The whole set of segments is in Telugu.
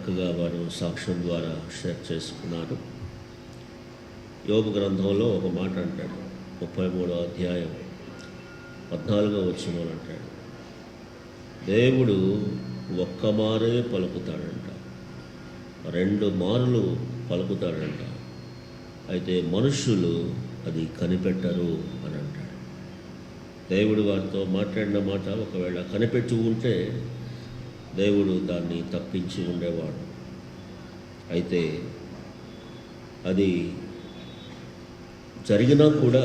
చక్కగా వారు సాక్ష్యం ద్వారా షేర్ చేసుకున్నారు. యోబు గ్రంథంలో ఒక మాట అంటాడు, 33వ అధ్యాయం 14వ వచనంలో అంటాడు, దేవుడు ఒక్క మారే పలుకుతాడంట, 2 మారులు పలుకుతాడంట, అయితే మనుషులు అది కనిపెట్టరు అని అంటాడు. దేవుడు వారితో మాట్లాడిన మాట ఒకవేళ కనిపెట్టి ఉంటే దేవుడు దాన్ని తప్పించి ఉండేవాడు. అయితే అది జరిగినా కూడా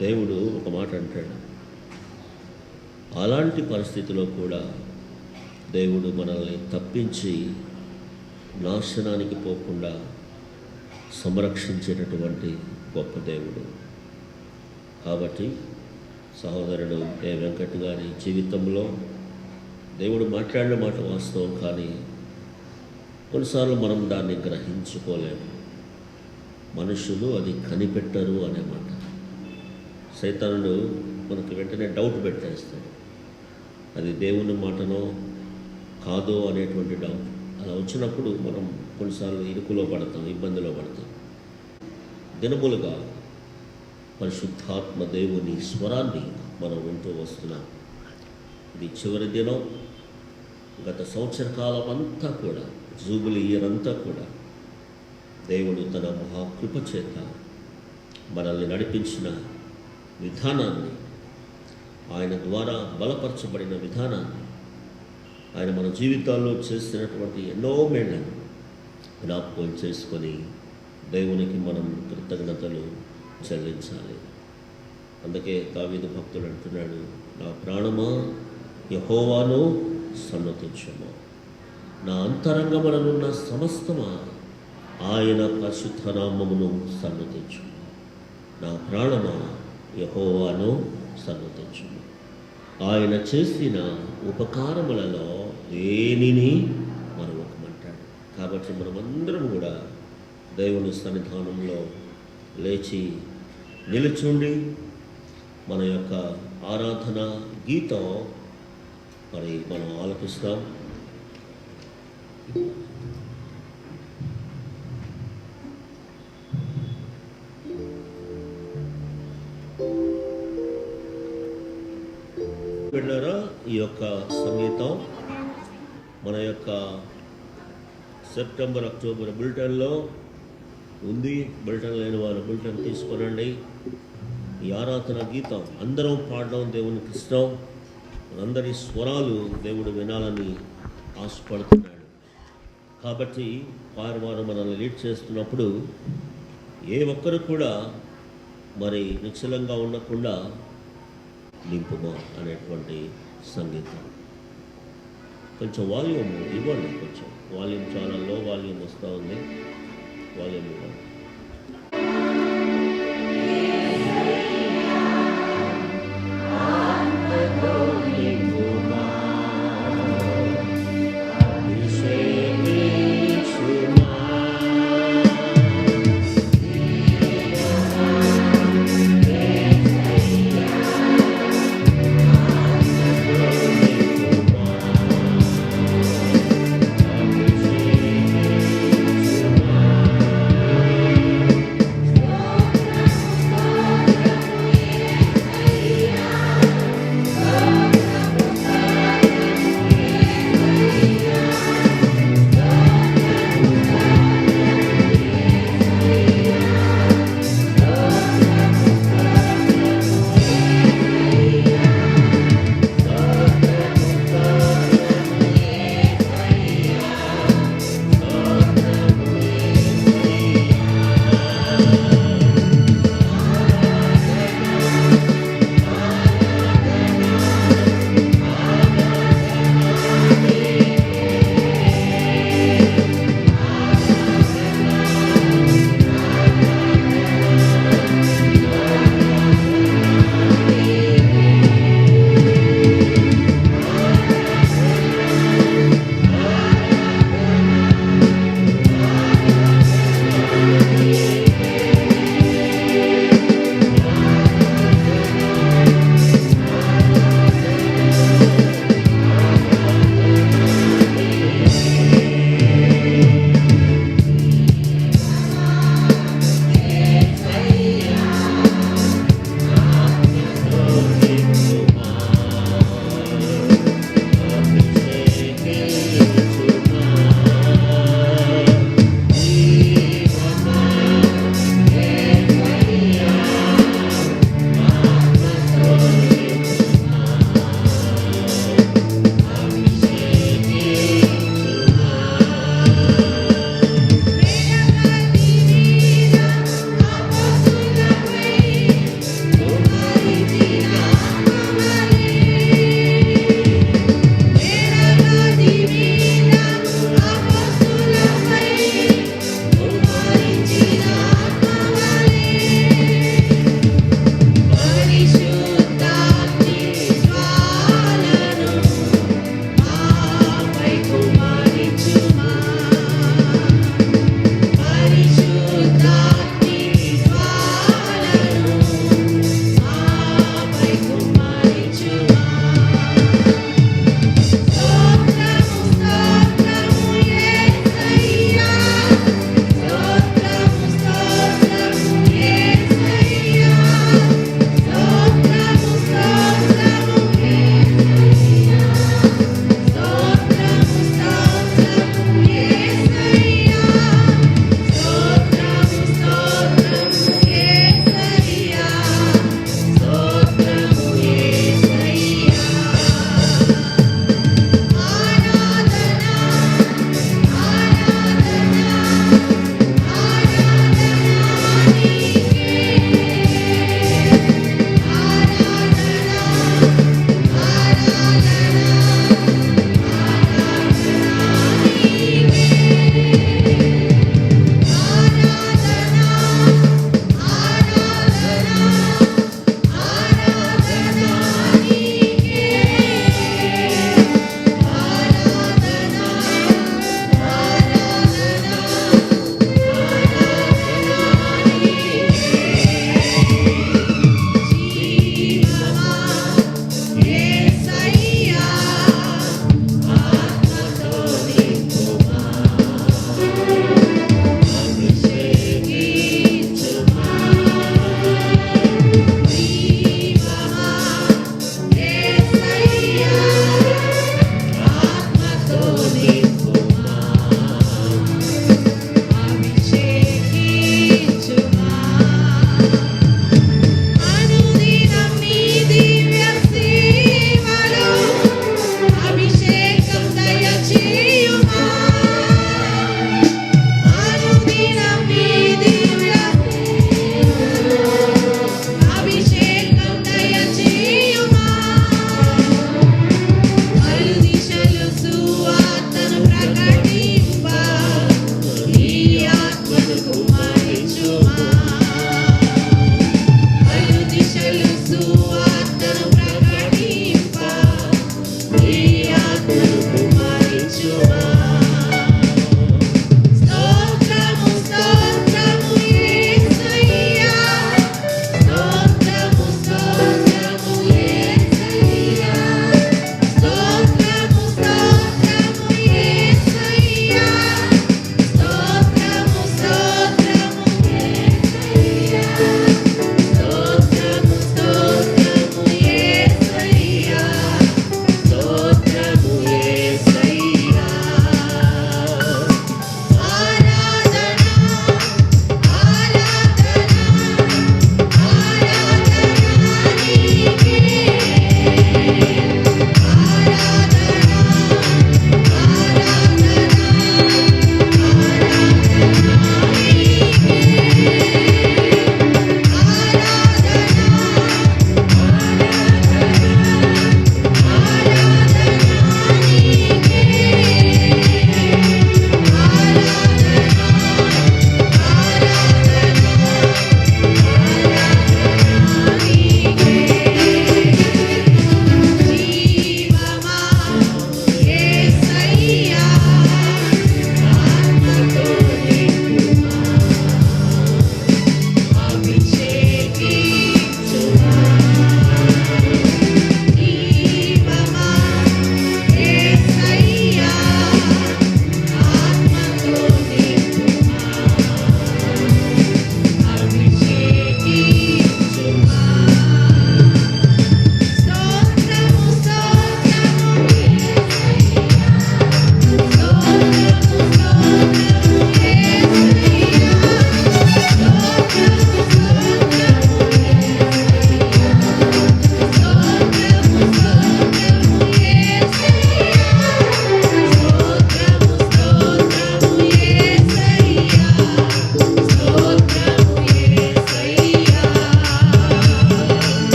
దేవుడు ఒక మాట అంటాడు. అలాంటి పరిస్థితిలో కూడా దేవుడు మనల్ని తప్పించి నాశనానికి పోకుండా సంరక్షించేటటువంటి గొప్ప దేవుడు. కాబట్టి సహోదరుడు ఏ వెంకట్ గారి జీవితంలో దేవుడు మాట్లాడిన మాట వాస్తవం, కానీ కొన్నిసార్లు మనం దాన్ని గ్రహించుకోలేము. మనుషులు అది కనిపెట్టరు అనే మాట. సైతానుడు మనకు వెంటనే డౌట్ పెట్టేస్తాడు, అది దేవుని మాటనో కాదో అనేటువంటి డౌట్. అలా వచ్చినప్పుడు మనం కొన్నిసార్లు ఇరుకులో పడతాం, ఇబ్బందిలో పడతాం. దినములుగా పరిశుద్ధాత్మ దేవుని స్వరాన్ని మనం వింటూ వస్తున్నాం. ఇది చివరి దినం. గత సంవత్సర కాలం అంతా కూడా, జూబిలీ ఇయర్ అంతా కూడా దేవుడు తన మహాకృప చేత మనల్ని నడిపించిన విధానాన్ని, ఆయన ద్వారా బలపరచబడిన విధానాన్ని, ఆయన మన జీవితాల్లో చేసినటువంటి ఎన్నో మేళ్లను జ్ఞాపకం చేసుకొని దేవునికి మనం కృతజ్ఞతలు చెల్లించాలి. అందుకే దావీదు భక్తుడు అంటున్నాడు, నా ప్రాణమా యెహోవాను సన్నతించుము, నా అంతరంగముననున్న సమస్తమా ఆయన పరిశుద్ధ నామమును సన్నతించు. నా ప్రాణమా యెహోవాను సన్నతించుము, ఆయన చేసిన ఉపకారములలో దేనిని మరొకమంటాడు. కాబట్టి మనమందరం కూడా దేవుని సన్నిధానంలో లేచి నిలుచుండి మన యొక్క ఆరాధన గీతం మరి మనం ఆలపిస్తాం. వెళ్ళారా? ఈ యొక్క సంగీతం మన యొక్క సెప్టెంబర్ అక్టోబర్ బులెటిన్లో ఉంది. బులెటిన్ లేని వారు బులెటిన్ తీసుకోనండి. ఈ ఆరాధన గీతం అందరం పాడడం దేవునికి ఇష్టం. మనందరి స్వరాలు దేవుడు వినాలని ఆశపడుతున్నాడు. కాబట్టి వారు మనల్ని లీడ్ చేస్తున్నప్పుడు ఏ ఒక్కరు కూడా మరి నిశ్చలంగా ఉండకుండా నింపుమా అనేటువంటి సంగీతం. కొంచెం వాల్యూమ్ ఇవ్వండి, కొంచెం వాల్యూమ్ చాలా లో వాల్యూమ్ వస్తూ ఉంది, వాల్యూమ్ ఇవ్వండి.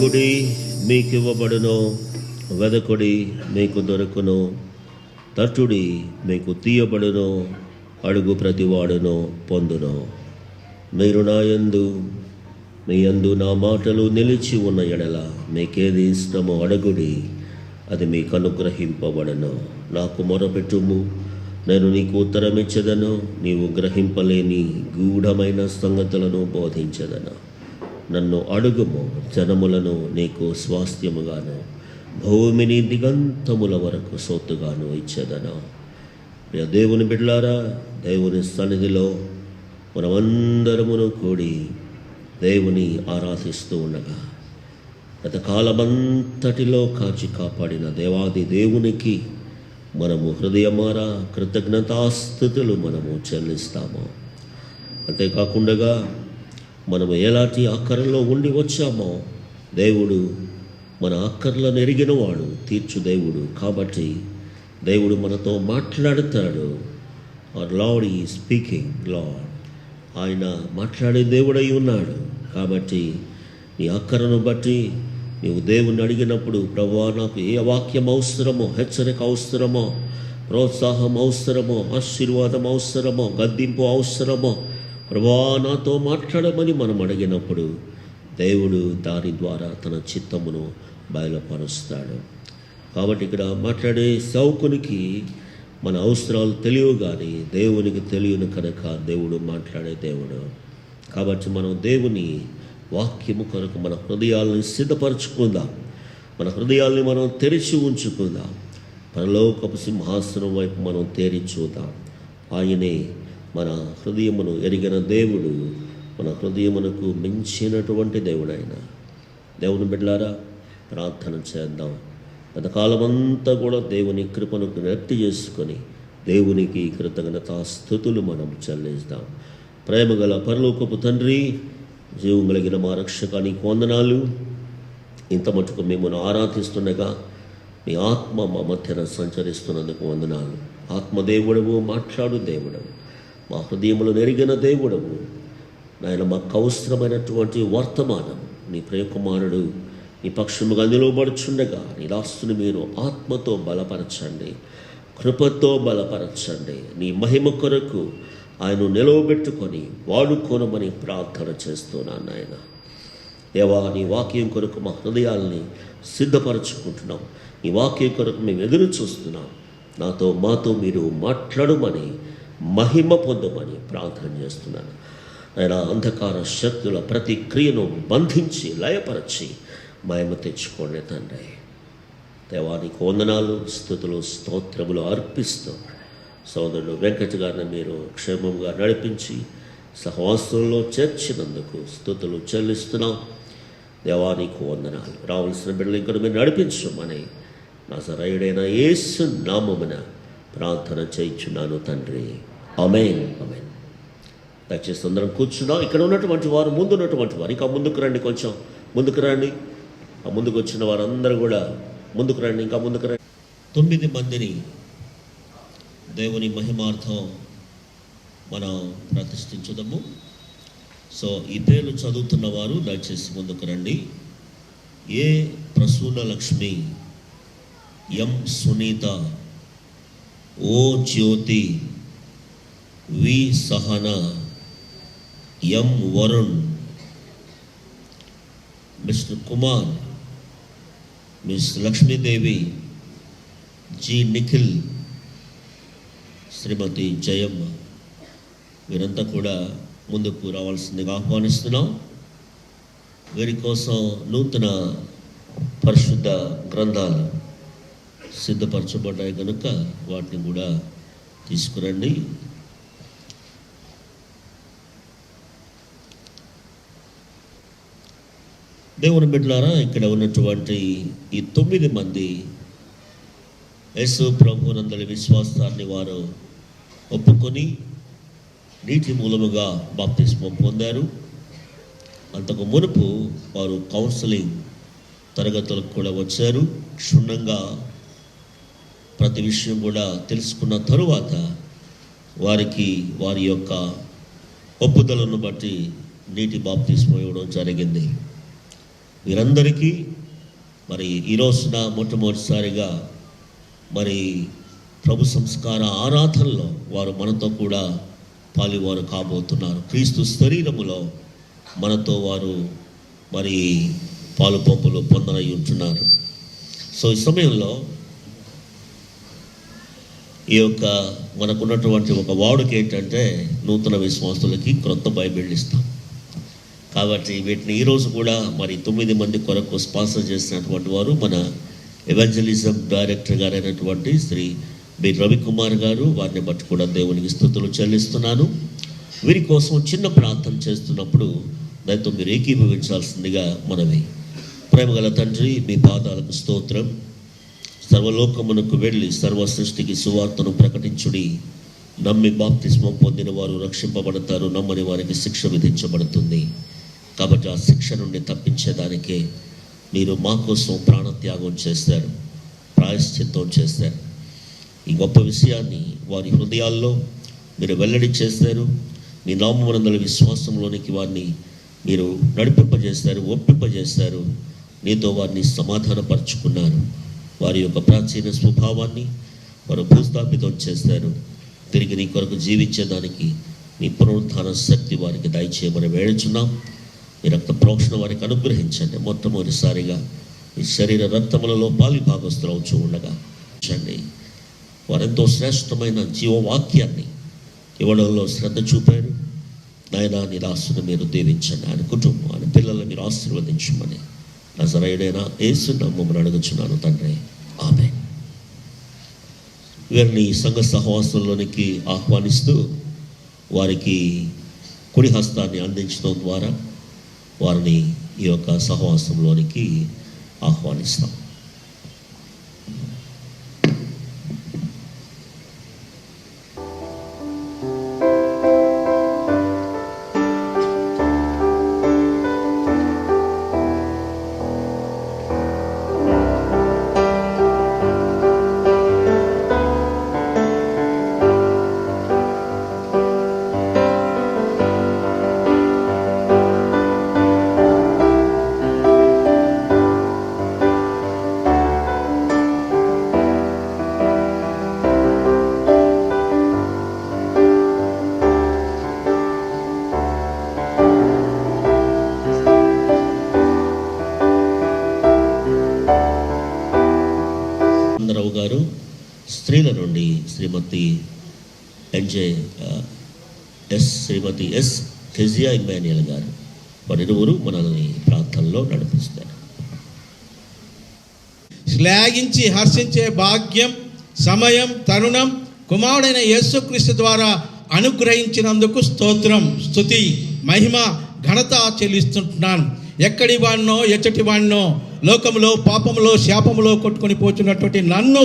అడుగుడి మీకివ్వబడును, వెదకుడి మీకు దొరుకును, తట్టుడి మీకు తీయబడును, అడుగు ప్రతివాడును పొందును. మీరు నా యందు మీ యందు నా మాటలు నిలిచి ఉన్న ఎడల మీకేది ఇష్టమో అడుగుడి, అది మీకు అనుగ్రహింపబడను. నాకు మొరపెట్టుము, నేను నీకు ఉత్తరమిచ్చదను, నీవు గ్రహింపలేని గూఢమైన సంగతులను బోధించదను. నన్ను అడుగుము, జనములను నీకు స్వాస్థ్యముగాను భూమిని దిగంతముల వరకు సొత్తుగాను ఇచ్చేదను. ప్రియ దేవుని బిడ్డలారా, దేవుని సన్నిధిలో మనమందరమును కూడి దేవుని ఆరాధిస్తూ ఉండగా గత కాలమంతటిలో కాచి కాపాడిన దేవాది దేవునికి మనము హృదయమారా కృతజ్ఞతాస్థుతులు మనము చెల్లిస్తాము. అంతేకాకుండా మనము ఎలాంటి అక్కరలో ఉండి వచ్చామో దేవుడు మన అక్కర్లను ఎరిగినవాడు, తీర్చు దేవుడు. కాబట్టి దేవుడు మనతో మాట్లాడుతాడు. ఆర్ లార్డ్ ఈ స్పీకింగ్ లార్డ్, ఆయన మాట్లాడే దేవుడై ఉన్నాడు. కాబట్టి నీ అక్కరను బట్టి నీవు దేవుణ్ణి అడిగినప్పుడు, ప్రభువా నాకు ఏ వాక్యం అవసరమో, హెచ్చరిక అవసరమో, ప్రోత్సాహం అవసరమో, ఆశీర్వాదం అవసరమో, గద్దింపు అవసరమో, ప్రభువా నాతో మాట్లాడమని మనం అడిగినప్పుడు దేవుడు దాని ద్వారా తన చిత్తమును బయలుపరుస్తాడు. కాబట్టి ఇక్కడ మాట్లాడే సేవకునికి మన అవసరాలు తెలియవు, కానీ దేవునికి తెలియను కనుక దేవుడు మాట్లాడే దేవుడు. కాబట్టి మనం దేవుని వాక్యము కొరకు మన హృదయాలను సిద్ధపరచుకుందాం, మన హృదయాల్ని మనం తెరిచి ఉంచుకుందాం. పరలోకపు సింహాసనం వైపు మనం తేరి చూద్దాం. ఆయనే మన హృదయమును ఎరిగిన దేవుడు, మన హృదయమునకు మించినటువంటి దేవుడైన. దేవుని బిడ్డలారా, ప్రార్థన చేద్దాం. గతకాలమంతా కూడా దేవుని కృపను జ్ఞప్తి చేసుకొని దేవునికి కృతజ్ఞతాస్తుతులు మనం చెల్లిస్తాం. ప్రేమగల పరలోకపు తండ్రి, జీవం కలిగిన మా రక్షకానికి వందనాలు. ఇంత మటుకు మిమ్మల్ని ఆరాధిస్తుండగా మీ ఆత్మ మా మధ్యన సంచరిస్తున్నందుకు వందనాలు. ఆత్మదేవుడవు, మాట్లాడు దేవుడవు, మా హృదయములు నెరిగిన దేవుడవు. నాయన, మాకు అవసరమైనటువంటి వర్తమానం నీ ప్రియకుమారుడు నీ పక్షముగా నిలువబడుచుండగా నీ దాస్తుని మీరు ఆత్మతో బలపరచండి, కృపతో బలపరచండి. నీ మహిమ కొరకు ఆయన నిలవబెట్టుకొని వాడుకోనమని ప్రార్థన చేస్తున్నాను. నాయన దేవా, నీ వాక్యం కొరకు మా హృదయాల్ని సిద్ధపరచుకుంటున్నాం. నీ వాక్యం కొరకు మేము ఎదురు చూస్తున్నాం. మాతో మీరు మాట్లాడమని, మహిమ పొందమని ప్రార్థన చేస్తున్నాను. ఆయన అంధకార శక్తుల ప్రతి క్రియను బంధించి లయపరచి మహిమ తెచ్చుకోండి తండ్రి. దేవానికి వందనాలు, స్తుతులు, స్తోత్రములు అర్పిస్తూ సోదరుడు వెంకట గారిని మీరు క్షేమంగా నడిపించి సహవాసంలో చేర్చినందుకు స్తుతులు చెల్లిస్తున్నాం. దేవానికి వందనాలు. రావాల్సిన బిడ్డలు ఇక్కడ మీరు నడిపించమని నజరేయుడైన యేసు నామమున ప్రార్థన చేయించున్నాను తండ్రి. ఆమేన్, ఆమేన్. దయచేసి అందరం కూర్చున్నాం. ఇక్కడ ఉన్నటువంటి వారు, ముందు ఉన్నటువంటి వారు ఇంకా ముందుకు రండి, కొంచెం ముందుకు రండి. ఆ ముందుకు వచ్చిన వారందరూ కూడా ముందుకు రండి, ఇంకా ముందుకు రండి. 9 మందిని దేవుని మహిమార్థం మనం ప్రతిష్ఠించుదాము. సో ఈ పేర్లు చదువుతున్న వారు దయచేసి ముందుకు రండి. A Prasuna Lakshmi, M Sunitha, O Jyothi, V Sahana, M Varun, mister Kumar, miss Lakshmidevi, G Nikhil, Shrimati Jayamma, వీరంతా కూడా ముందుకు రావాల్సిందిగా ఆహ్వానిస్తున్నాం. వీరి కోసం నూతన పరిశుద్ధ గ్రంథాలు సిద్ధపరచబడ్డాయి కనుక వాటిని కూడా తీసుకురండి. దేవుని బిడ్డలారా, ఇక్కడ ఉన్నటువంటి ఈ 9 మంది యేసు ప్రభువునందలి విశ్వాసాన్ని వారు ఒప్పుకొని నీటి మూలముగా బాప్తిస్మం పొందారు. అంతకు మునుపు వారు కౌన్సిలింగ్ తరగతులకు కూడా వచ్చారు. క్షుణ్ణంగా ప్రతి విషయం కూడా తెలుసుకున్న తరువాత వారికి వారి యొక్క ఒప్పుదలను బట్టి నీటి బాప్తిస్మం ఇవ్వడం జరిగింది. వీరందరికీ మరి ఈ రోజున మొట్టమొదటిసారిగా మరి ప్రభు సంస్కార ఆరాధనలో వారు మనతో కూడా పాలువారు కాబోతున్నారు. క్రీస్తు శరీరములో మనతో వారు మరి పాలు పంపులు పొందనై ఉంటున్నారు. సో ఈ సమయంలో ఈ యొక్క మనకున్నటువంటి ఒక వాడుక ఏంటంటే నూతన విశ్వాసులకి క్రొత్త బైబిల్ ఇస్తాం. కాబట్టి వీటిని ఈరోజు కూడా మరి 9 మంది కొరకు స్పాన్సర్ చేసినటువంటి వారు మన ఎవాంజలిజం డైరెక్టర్ గారైనటువంటి శ్రీ బి రవికుమార్ గారు. వారిని బట్టి కూడా దేవునికి స్తుతులు చెల్లిస్తున్నాను. వీరి కోసం చిన్న ప్రార్థన చేస్తున్నప్పుడు దాంతో మీరు ఏకీభవించాల్సిందిగా మనవి. ప్రేమగల తండ్రి, మీ పాదాలకు స్తోత్రం. సర్వలోకమునకు వెళ్ళి సర్వ సృష్టికి సువార్తను ప్రకటించుడి. నమ్మి బాప్తిస్మం పొందిన వారు రక్షింపబడతారు, నమ్మని వారికి శిక్ష విధించబడుతుంది. కాబట్టి ఆ శిక్ష నుండి తప్పించేదానికే మీరు మా కోసం ప్రాణత్యాగం చేశారు, ప్రాయశ్చిత్తం చేశారు. ఈ గొప్ప విషయాన్ని వారి హృదయాల్లో మీరు వెల్లడి చేశారు. మీ నామమునందల విశ్వాసంలోనికి వారిని మీరు నడిపింపజేశారు, ఒప్పింపజేశారు. నీతో వారిని సమాధానపరుచుకున్నారు. వారి యొక్క ప్రాచీన స్వభావాన్ని వారు భూస్థాపితం చేశారు. తిరిగి నీ కొరకు జీవించేదానికి నీ పునరుత్థాన శక్తి వారికి దయచేయమని వేడుచున్నాం. ఈ రక్త ప్రోక్షణ వారికి అనుగ్రహించండి. మొట్టమొదటిసారిగా ఈ శరీర రక్తములలో పాలి భాగస్థులవుచూ ఉండగా చండి. వారెంతో శ్రేష్టమైన జీవవాక్యాన్ని ఇవ్వడంలో శ్రద్ధ చూపారు. నాయనా, నీ దాసుని మీరు దీవించండి. ఆయన కుటుంబం, ఆయన పిల్లలను మీరు ఆశీర్వదించమని నజరేయుడైన యేసు నామమున అడుగుచున్నాను తండ్రి, ఆమేన్. వీరిని సంఘ సహవాసంలోనికి ఆహ్వానిస్తూ వారికి కుడి హస్తాన్ని అందించడం ద్వారా వారిని ఈ యొక్క సహవాసంలోనికి ఆహ్వానిస్తాం. గారు, స్త్రీల నుండి శ్రీమతి శ్రీమతి ఎస్ కెజియా ఇమాన్యుయల్ గారు, వారిరువురు మనల్ని ప్రార్థనలో నడిపిస్తారు. శ్లాఘించి హర్షించే భాగ్యం, సమయం, తరుణం కుమారుడైన యేసుక్రీస్తు ద్వారా అనుగ్రహించినందుకు స్తోత్రం, స్తుతి, మహిమ, ఘనత చెల్లిస్తుంటున్నాను. ఎక్కడి వాడినో ఎచ్చటి వాడినో లోకంలో పాపములో శాపములో కొట్టుకొని పోతున్నటువంటి నన్ను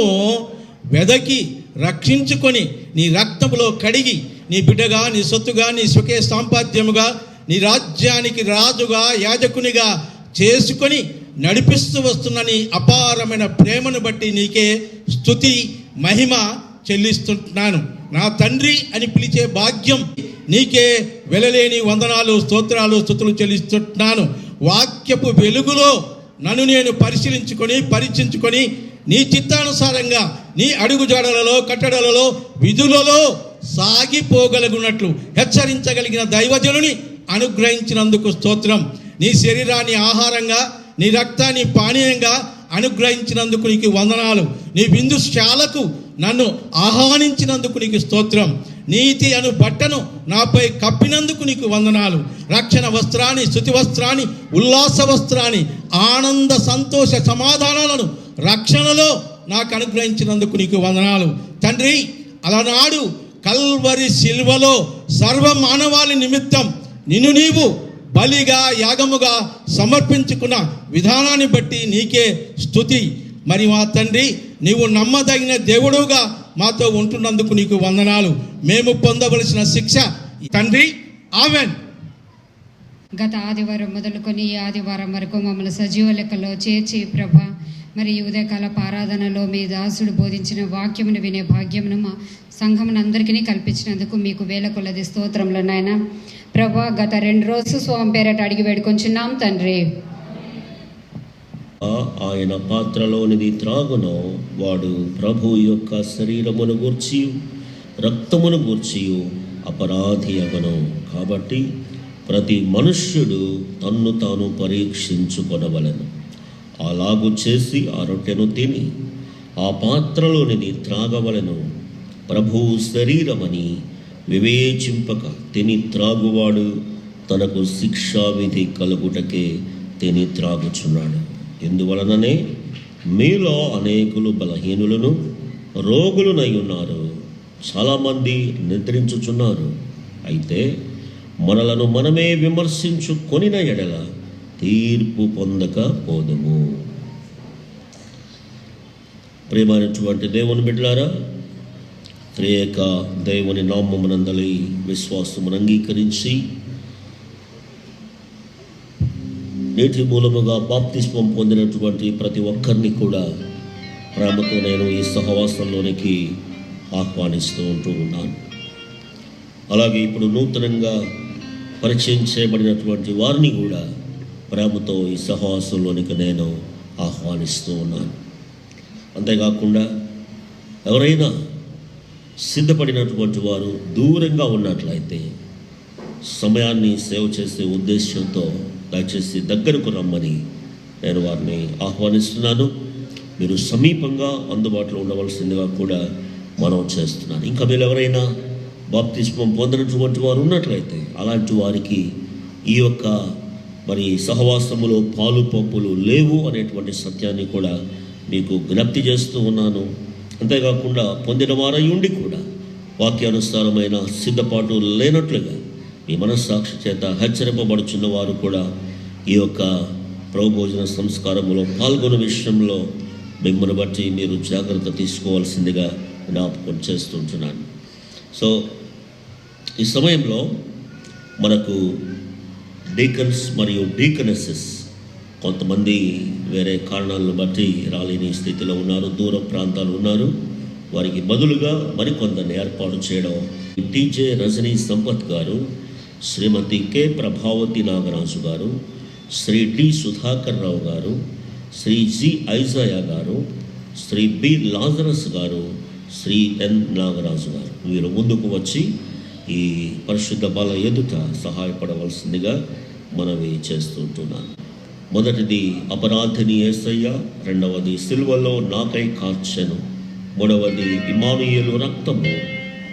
వెదకి రక్షించుకొని నీ రక్తములో కడిగి నీ బిడ్డగా, నీ సొత్తుగా, నీ స్వకే సాంపాద్యముగా, నీ రాజ్యానికి రాజుగా, యాజకునిగా చేసుకొని నడిపిస్తూ వస్తున్న నీ అపారమైన ప్రేమను బట్టి నీకే స్తుతి, మహిమ చెల్లిస్తుంటున్నాను. నా తండ్రి అని పిలిచే భాగ్యం నీకే వెలలేని వందనాలు, స్తోత్రాలు, స్తుతులు చెల్లిస్తుంటున్నాను. వాక్యపు వెలుగులో నన్ను నేను పరిశీలించుకొని పరీక్షించుకొని నీ చిత్తానుసారంగా నీ అడుగుజాడలలో, కట్టడలలో, విధులలో సాగిపోగలుగునట్లు హెచ్చరించగలిగిన దైవజనుని అనుగ్రహించినందుకు స్తోత్రం. నీ శరీరాన్ని ఆహారంగా, నీ రక్తాన్ని పానీయంగా అనుగ్రహించినందుకు నీకు వందనాలు. నీ విందుశాలకు నన్ను ఆహ్వానించినందుకు నీకు స్తోత్రం. నీతి అను బట్టను నాపై కప్పినందుకు నీకు వందనాలు. రక్షణ వస్త్రాన్ని, స్తుతి వస్త్రాన్ని, ఉల్లాస వస్త్రాన్ని, ఆనంద సంతోష సమాధానాలను రక్షణలో నాకు అనుగ్రహించినందుకు నీకు వందనాలు తండ్రి. అలనాడు కల్వరి శిల్వలో సర్వ మానవాళి నిమిత్తం నిన్ను నీవు బలిగా, యాగముగా సమర్పించుకున్న విధానాన్ని బట్టి నీకే స్తుతి. మరి మా తండ్రి, నీవు నమ్మదగిన దేవుడుగా మాతో ఉంటున్నందుకు నీకు వందనాలు. మేము పొందవలసిన శిక్ష తండ్రి, ఆమేన్. గత ఆదివారం మొదలుకొని ఈ ఆదివారం వరకు మమ్మల్ని సజీవ లెక్కలో చేర్చి ప్రభా, మరి ఈ ఉదయకాల ఆరాధనలో మీ దాసుడు బోధించిన వాక్యమును వినే భాగ్యమును మా సంఘమును అందరికీ కల్పించినందుకు మీకు వేల కొలది స్తోత్రములు నాయన. ప్రభా, గత 2 రోజులు స్వామి పేరట అడిగి వేడుకొంచున్నాం తండ్రి. ఆయన పాత్రలోనిది త్రాగునో వాడు ప్రభు యొక్క శరీరమును గూర్చి రక్తమును గూర్చి అపరాధి అగను. కాబట్టి ప్రతి మనుష్యుడు తన్ను తాను పరీక్షించుకొనవలెను. అలాగు చేసి ఆ రొట్టెను తిని ఆ పాత్రలోనిది త్రాగవలెను. ప్రభువు శరీరమని వివేచింపక తిని త్రాగువాడు తనకు శిక్షావిధి కలుగుటకే తిని త్రాగుచున్నాడు. ఇందువలననే మీలో అనేకులు బలహీనులను రోగులునై ఉన్నారు, చాలామంది నిద్రించుచున్నారు. అయితే మనలను మనమే విమర్శించుకొనిన ఎడల తీర్పు పొందక పోదుము. ప్రియమైనటువంటి దేవుని బిడ్డలారా, త్రియేక దేవుని నామమునందలి విశ్వాసమును అంగీకరించి నేటి మూలముగా బాప్తిస్మం పొందినటువంటి ప్రతి ఒక్కరిని కూడా ప్రేమతో నేను ఈ సహవాసంలోనికి ఆహ్వానిస్తూ ఉన్నాను. అలాగే ఇప్పుడు నూతనంగా పరిచయం చేయబడినటువంటి వారిని కూడా ప్రేమతో ఈ సహవాసంలోనికి నేను ఆహ్వానిస్తూ ఉన్నాను. అంతేకాకుండా ఎవరైనా సిద్ధపడినటువంటి వారు దూరంగా ఉన్నట్లయితే సమయాన్ని సేవ్ చేసే ఉద్దేశంతో దయచేసి దగ్గరకు రమ్మని నేను వారిని ఆహ్వానిస్తున్నాను. మీరు సమీపంగా అందుబాటులో ఉండవలసిందిగా కూడా మనం చేస్తున్నాను. ఇంకా మీరు ఎవరైనా బాప్తిస్మం పొందినటువంటి వారు ఉన్నట్లయితే అలాంటి వారికి ఈ యొక్క సహవాసములో పాలు పంపులు లేవు అనేటువంటి సత్యాన్ని కూడా మీకు జ్ఞప్తి చేస్తూ ఉన్నాను. అంతేకాకుండా పొందిన వారై ఉండి కూడా వాక్యానుసారమైన సిద్ధపాటు లేనట్లుగా మీ మనస్సాక్షి చేత హెచ్చరింపబడుచున్న వారు కూడా ఈ యొక్క ప్రభుభోజన సంస్కారములో పాల్గొనే విషయంలో మిమ్మల్ని బట్టి మీరు జాగ్రత్త తీసుకోవాల్సిందిగా జ్ఞాపకం చేస్తుంటున్నాను. సో ఈ సమయంలో మనకు డీకన్స్ మరియు డీకనెసెస్ కొంతమంది వేరే కారణాలను బట్టి రాలేని స్థితిలో ఉన్నారు, దూర ప్రాంతాలు ఉన్నారు. వారికి బదులుగా మరికొందరిని ఏర్పాటు చేయడం టీజే రజనీ సంపత్ గారు, శ్రీమతి కె ప్రభావతి నాగరాజు గారు, శ్రీ డి సుధాకర్ రావు గారు, శ్రీ జి ఐజాయా గారు, శ్రీ బి లాజరస్ గారు, శ్రీ ఎన్ నాగరాజు గారు వీరు ముందుకు వచ్చి ఈ పరిశుద్ధ బల ఎదుట సహాయపడవలసిందిగా మనవి చేస్తుంటున్నాను. మొదటిది అపరాధిని యేసయ్య, రెండవది సిలువలో నాకై కార్చెను, మూడవది ఇమ్మానుయేలు రక్తము,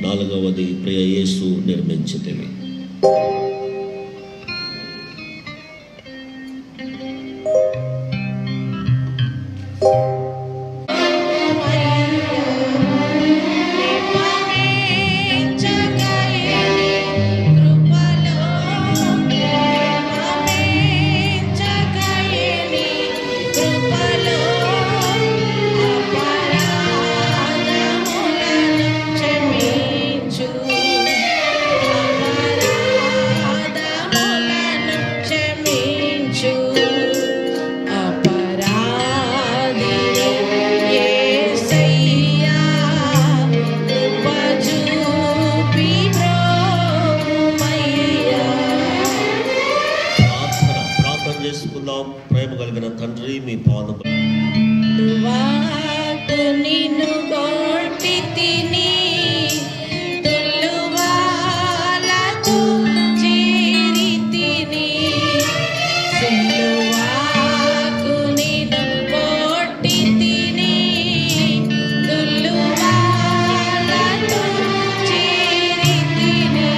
నాలుగవది ప్రియ యేసు నిర్మించితివి. ప్రేమ కలిగిన తండ్రి, మీ పాదం నిన్ను కొట్టి తిని తుల్లువాలతో చేరి తిని, సిలువాకు నిన్ను కొట్టి తిని తుల్లువాలతో చేరి తిని,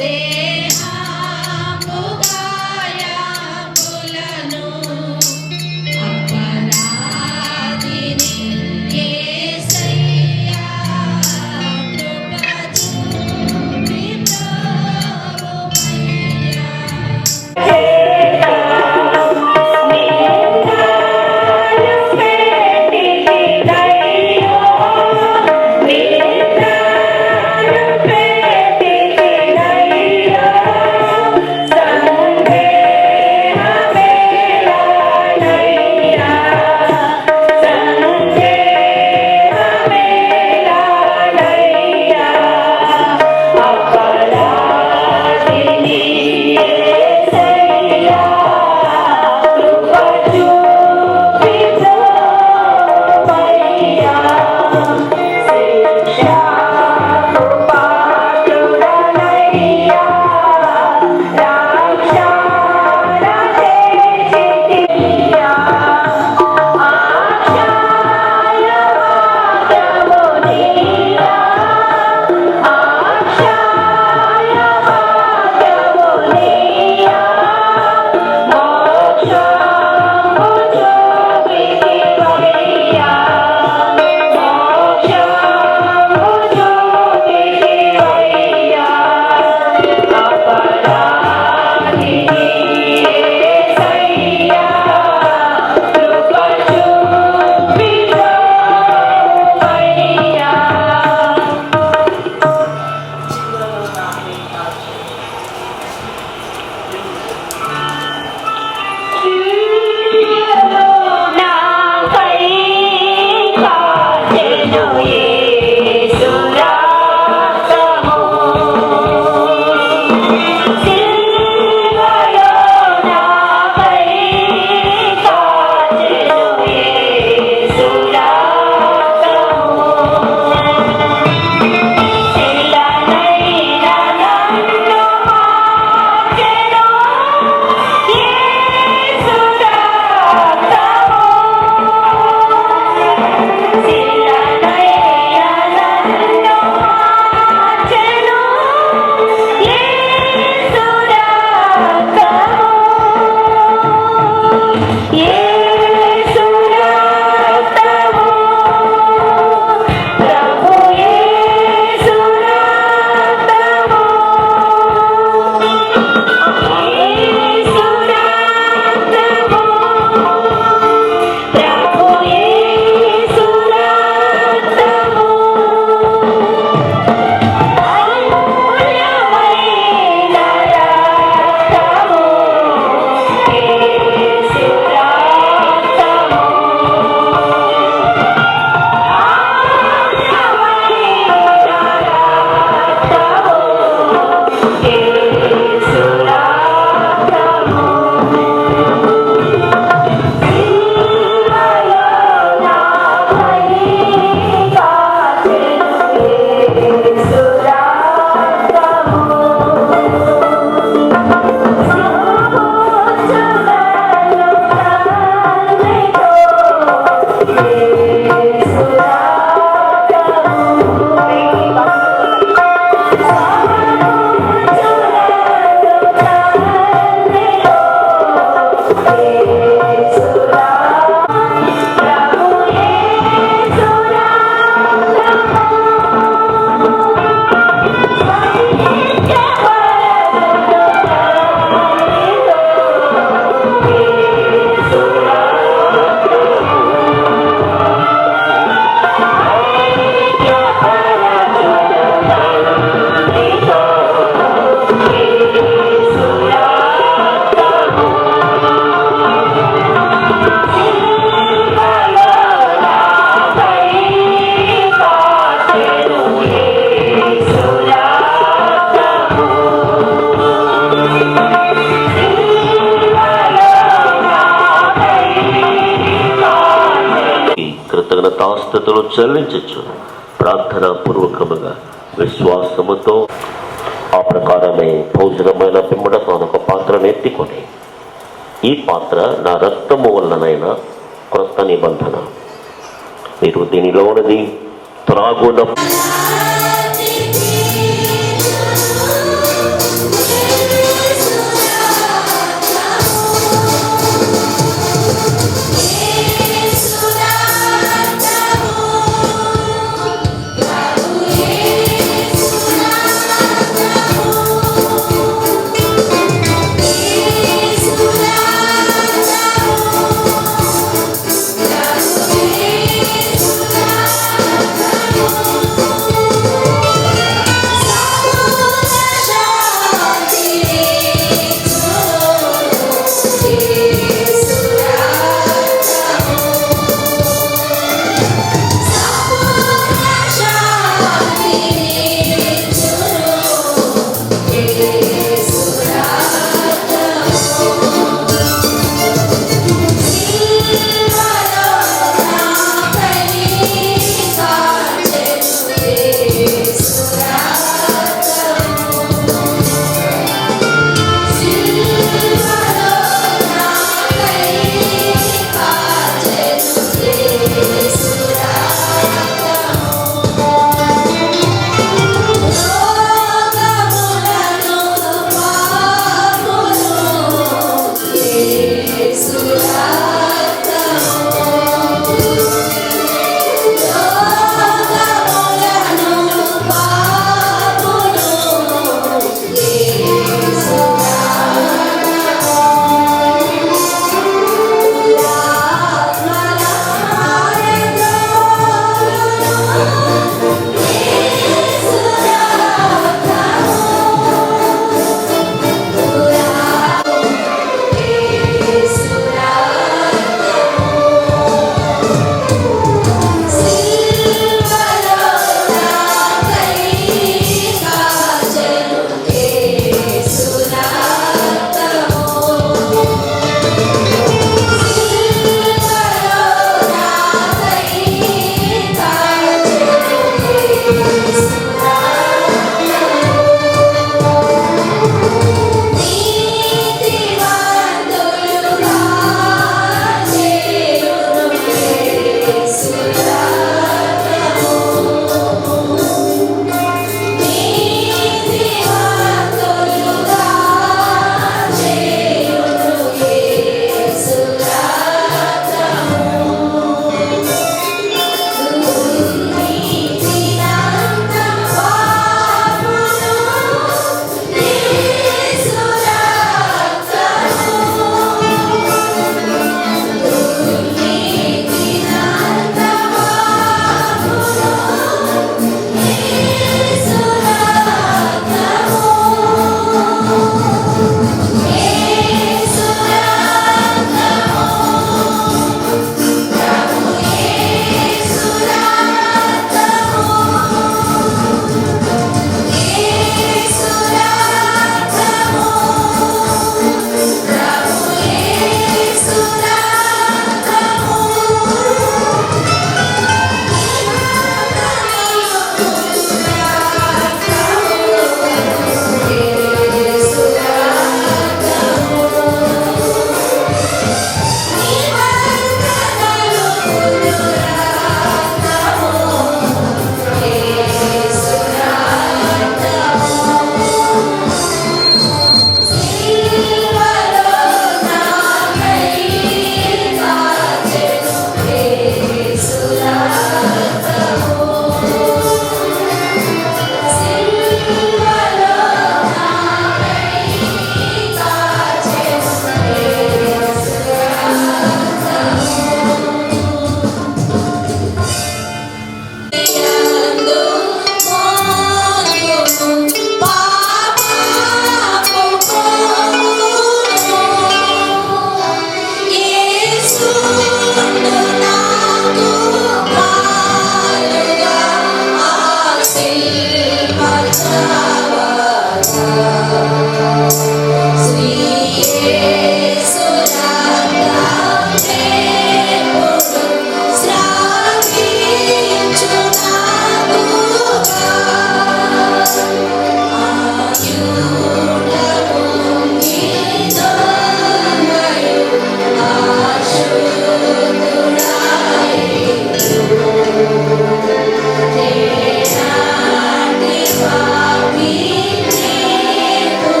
దేహముగాయములను అపరాధిని యేసయ్యా కృప చూపి బ్రోవయ్యా. కృతజ్ఞతాస్తుతులు చెల్లించచ్చు. ప్రార్థన పూర్వకముగా విశ్వాసముతో ఆ ప్రకారమే భోజనమైన పిమ్మట తానొక పాత్రను ఎత్తుకొని, ఈ పాత్ర నా రక్తము వలనైన క్రొత్త నిబంధన, మీరు దీనిలోనిది త్రాగున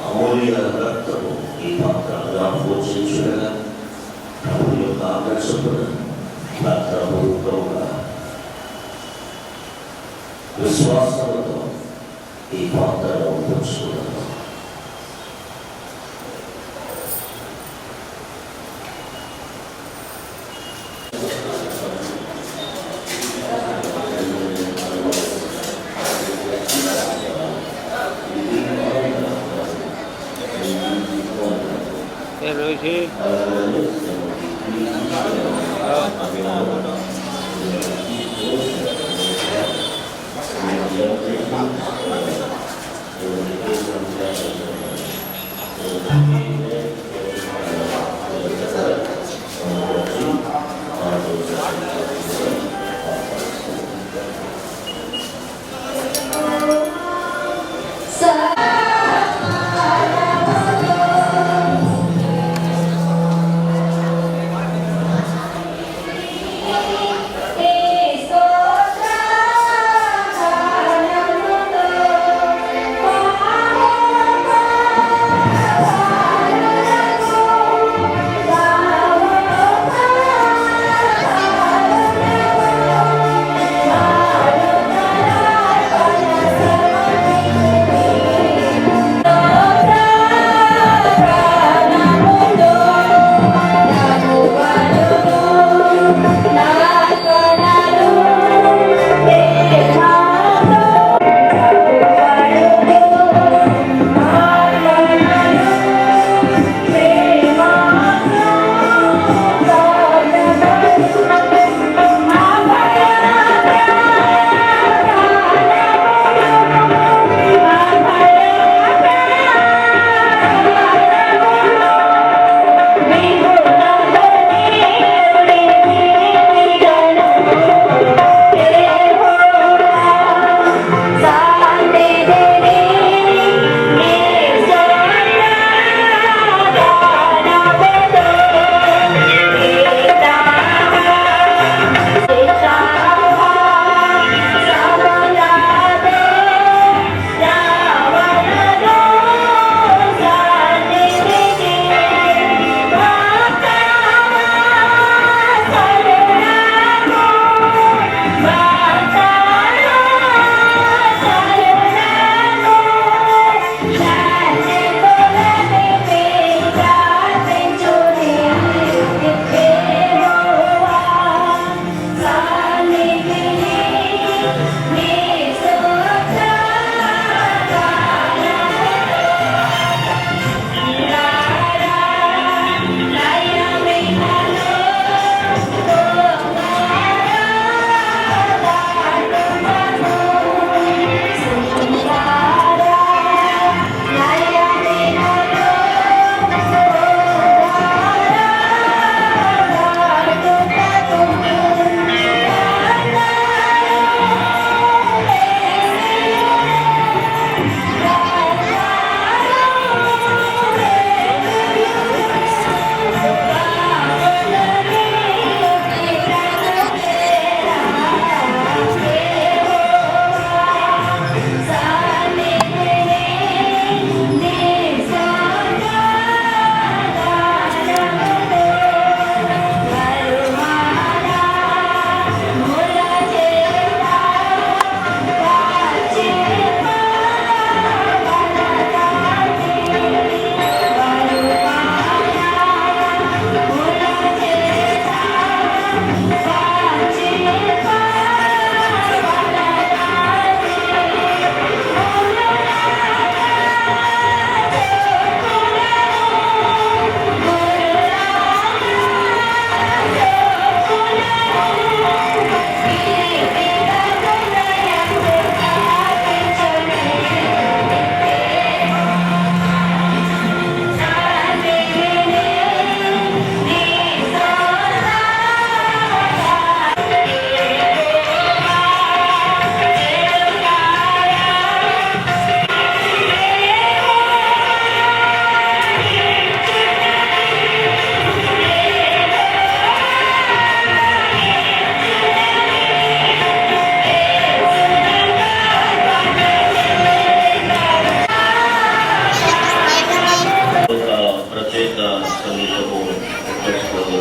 అమూల్య రక్తము ఈ పాత్రగా పోషించుగా ప్రభు యొక్క ఆదర్శపున రక్తముగా విశ్వాసంతో ఈ పాత్రను ఉంచుకున్నాను. Amen.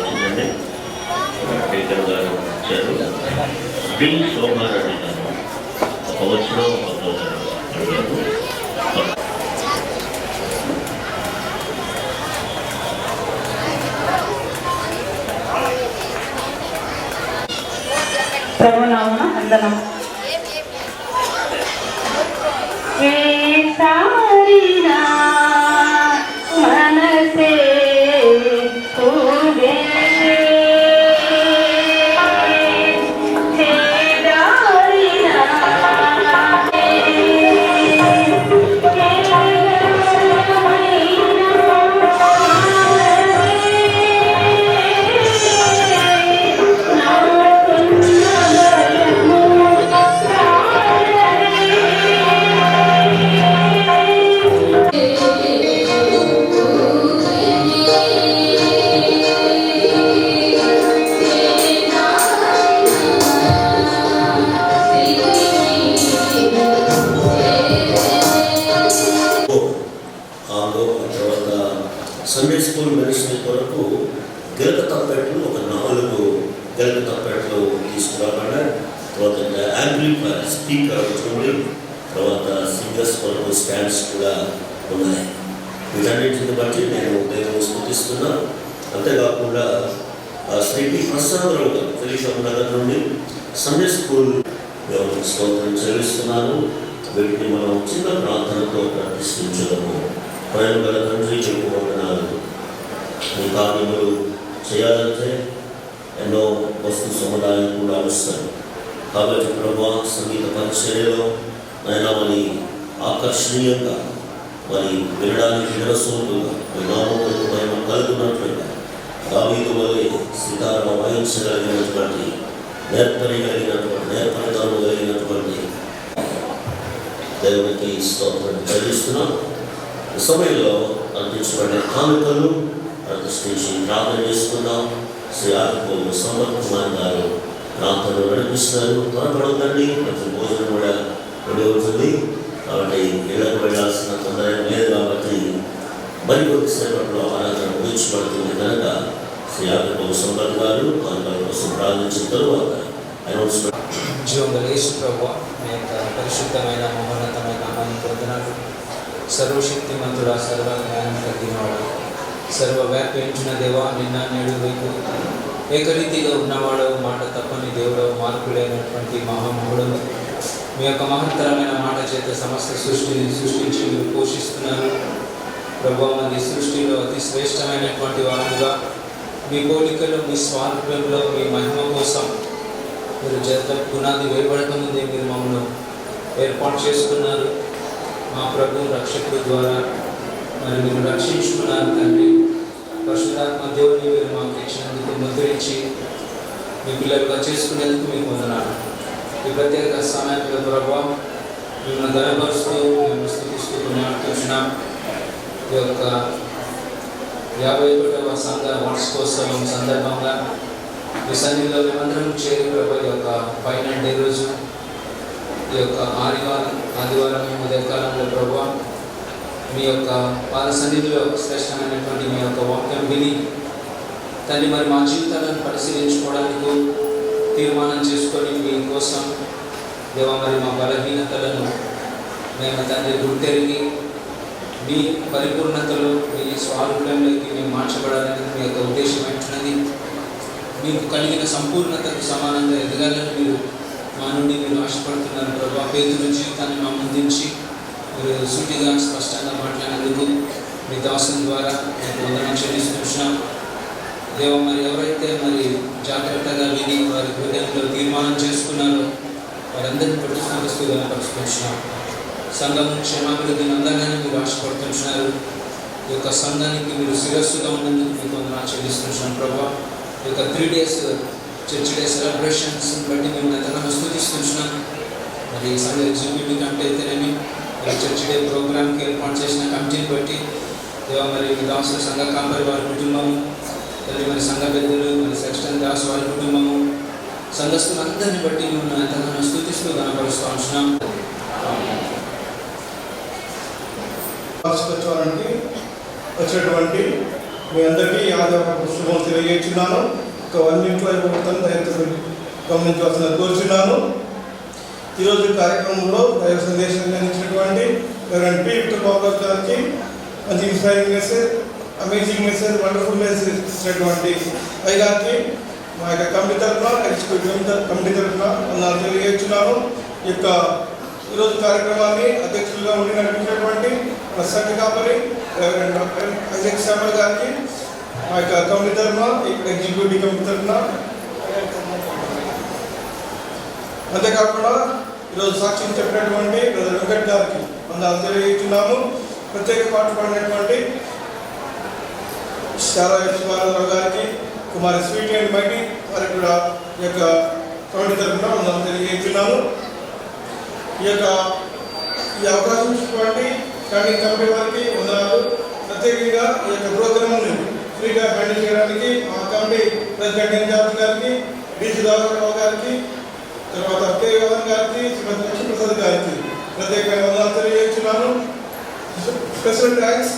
వచ్చిందండి. శేఖర్ గారు వచ్చారు. డి శోభారెడ్డి గారు ఒక వచ్చిన అడిగారు. ప్రభునామమున వందనం. కేసారినా మనసే ఊగే చేదారినా తర్వాత సండే స్కూల్ మినిస్ట్రీ కొరకు గిలక తప్పెట్లు ఒక 4 గిలక తప్పెట్లు తీసుకురాబడ్డా. తర్వాత యాంప్లిఫైర్ స్పీకర్ ఉంది. తర్వాత సింగర్స్ కొరకు స్టాండ్స్ కూడా ఉన్నాయి. వీటన్నింటిని బట్టి నేను దేవుని స్తుతిస్తున్నా. అంతేకాకుండా శ్రీ పి ప్రసాదరావు గారు ఫిలిషం నగర్ నుండి సండే స్కూల్ దేవునికి స్తోత్రం చెల్లిస్తున్నాను. వీటిని మనం చిన్న ప్రార్థనతో ప్రతిష్ఠించడము. ప్రేమ గల తండ్రి మీకు వందనాలు. మీ కార్యములు చేయాలంటే ఎన్నో వస్తు సముదాయం కూడా అవసరం. కాబట్టి ప్రభా సంగీత పరిచర్యలో అయినా మరి ఆకర్షణీయంగా మరి వినడానికి వినసోటుగా మీ నామములకు మహిమ కలుగునట్లుగా దావీదు వలె సితార వాయించగలిగినటువంటి నేర్పరితనం కలిగినటువంటి దేవునికి స్తోత్రం చెల్లిస్తున్నాం. ఈ సమయంలో అందించబడిన కానుకలు ప్రతిష్ఠించి ప్రార్థన చేసుకున్నాం. శ్రీ ఆత్మకు సంపత్ కుమార్ గారు ప్రార్థనలు నడిపిస్తారు. త్వరపడకండి, కొంచెం భోజనం కూడా రెడీ అవుతుంది. కాబట్టి ఇళ్ళకు వెళ్ళాల్సిన తొందర లేదు. కాబట్టి మరికొద్దిసేపట్లో ఆరాధన ముగించబడుతుంది కనుక శ్రీ ఆత్మకు సంపత్ గారు కానుకల కోసం ప్రార్థించిన తరువాత అనౌన్స్మెంట్. జీవంగల యేసు ప్రభువా, మీ యొక్క పరిశుద్ధమైన మహోన్నతమైన నామాన్ని పొందనాలు. సర్వశక్తిమంతుడా, సర్వ జ్ఞానం కలిగినవాడు, సర్వవ్యాపి ఉంచిన దేవా, నిన్న నేడు రేపు ఏకరీతిగా ఉన్నవాడు, మాట తప్పని దేవుడు, మార్పు లేనటువంటి మహామహుడు. మీ యొక్క మహత్తరమైన మాట చేత సమస్త సృష్టిని సృష్టించి మీరు పోషిస్తున్నారు. ప్రభువా, మరి సృష్టిలో అతి శ్రేష్టమైనటువంటి వారుగా మీ పోలికలు, మీ స్వారూప్యంలో, మీ మహిమ కోసం మీరు పునాది వేయబడకముందే మీరు మమ్మల్ని ఏర్పాటు చేసుకున్నారు. మా ప్రభు రక్షకుడు ద్వారా మరి మీరు రక్షించుకున్నారు తండ్రి. పరిశుద్ధాత్మ దేవుని మీరు మాకు ఇచ్చినందుకు ముద్రించి మీ పిల్లలుగా చేసుకునేందుకు మీకు వందనాలు. ఈ ప్రత్యేక సమయంలో ప్రభావ మిమ్మల్ని గనపరుస్తూ మేము స్థుతిస్తూ కొనియాడుతున్నాం. ఈ యొక్క 51వ సంఘ వార్షికోత్సవం సందర్భంగా ఈ సన్నిధిలో మేమందరం చేరి ప్రభు ఈ యొక్క ఫైనల్ డే రోజు ఈ యొక్క ఆదివారం ఉదయకాలంలో ప్రభు మీ యొక్క పాద సన్నిధిలో శ్రేష్టమైనటువంటి మీ యొక్క వాక్యం విని తండ్రి మరి మా జీవితాలను పరిశీలించుకోవడానికి తీర్మానం చేసుకొని మీ కోసం దేవ మరి మా బలహీనతలను మేము తండ్రి గుర్తెరిగి మీ పరిపూర్ణతలో మీ స్వారూప్యంలోకి మేము మార్చబడాలని మీ యొక్క ఉద్దేశం ఏంటున్నది. మీకు కలిగిన సంపూర్ణతకు సమానంగా ఎదగాలని మీరు మా నుండి మీరు ఆశపడుతున్నారు ప్రభా. పేతురు జీవితాన్ని మా ముందుంచి మీరు సూటిగా స్పష్టంగా మాట్లాడినందుకు మీ దాసుని ద్వారా మీకు వందనం చెల్లిస్తున్నాం. దేవ మరి ఎవరైతే మరి జాగ్రత్తగా విని వారి హృదయంలో తీర్మానం చేసుకున్నారో వారందరినీ పట్టుస్తూ కనపరుచుకుంటున్నాం. సంఘం క్షేమాభివృద్ధిని అందరినీ మీరు ఆశపడుతున్నారు. ఈ యొక్క సంఘానికి మీరు శిరస్సుగా ఉన్నందుకు మీకు వందనాలు చెల్లిస్తున్నాం ప్రభా. ఈ యొక్క 3 days చర్చ్ డే సెలబ్రేషన్స్ బట్టి మేము ఎంతగానో స్తుతిస్తున్నాం. మరి సంఘ ఎగ్జిక్యూటివ్ కమిటీ అయితేనేమి మరి చర్చ్ డే ప్రోగ్రామ్కి ఏర్పాటు చేసిన కమిటీని బట్టి దేవా మరి దాసు సంఘ కాంపరి వారి కుటుంబము, తల్లి మరి సంఘ పెద్దలు, మరి సెక్షన్ దాస్ వారి కుటుంబము, సంఘస్థులందరినీ బట్టి మేము ఎంతగానో స్తుతిస్తూ కనపరుస్తూ ఉంటున్నాం. వార్షికోత్సవానికి వచ్చినటువంటి మీ అందరికీ ఆదివారం శుభం తెలియజేస్తున్నాను. ఒక 1 నిమిషంలో అయిపోతాను, దయచేసి గమనించవలసిన కోరుచున్నాను. ఈరోజు కార్యక్రమంలో దైవ సందేశాన్ని అందించినటువంటి రెవరెండ్ పి. విక్టర్ బాబు గారికి మంచి inspiring message, amazing message, wonderful message ఇచ్చినటువంటి గారికి మా యొక్క కమిటీ తరఫున, ఎగ్జిక్యూటివ్ కమిటీ తరఫున వందనాలు తెలియజేస్తున్నాను. ఈ యొక్క ఈరోజు కార్యక్రమాన్ని అధ్యక్షులుగా ఉండి నడిపించినటువంటి మన సంఘ కాపరి రెవరెండ్ డాక్టర్ ఐజక్ శామ్యూల్ గారికి మా యొక్క కమిటీ తరఫున, ఎగ్జిక్యూటివ్ కమిటీ తరఫున, అంతేకాకుండా ఈరోజు సాక్ష్యం చెప్పినటువంటి బ్రదర్ వెంకట్ గారికి వందనాలు తెలియజేస్తున్నాము. ప్రత్యేక పాట పాడినటువంటి శారా శివారావు గారికి, కుమారి స్వీట్ అండ్ మైటీ వారికి కూడా ఈ యొక్క కమిటీ తరఫున వందనాలు తెలియజేస్తున్నాము. ఈ అవకాశం ఇచ్చినటువంటి స్టాండింగ్ కమిటీ వారికి వందనాలు. ప్రత్యేకంగా ఈ యొక్క ప్రోగ్రాంని ఫ్రీగా హ్యాండిల్ చేయడానికి మా కమిటీ ప్రెసిడెంట్ ఇన్ఛార్జ్ గారికి, డిసి రావు గారికి, తర్వాత కే. యోహన్ గారికి, శ్రీమతి లక్ష్మీప్రసాద్ గారికి ప్రత్యేకంగా వందనాలు తెలియజేస్తున్నాను. Special thanks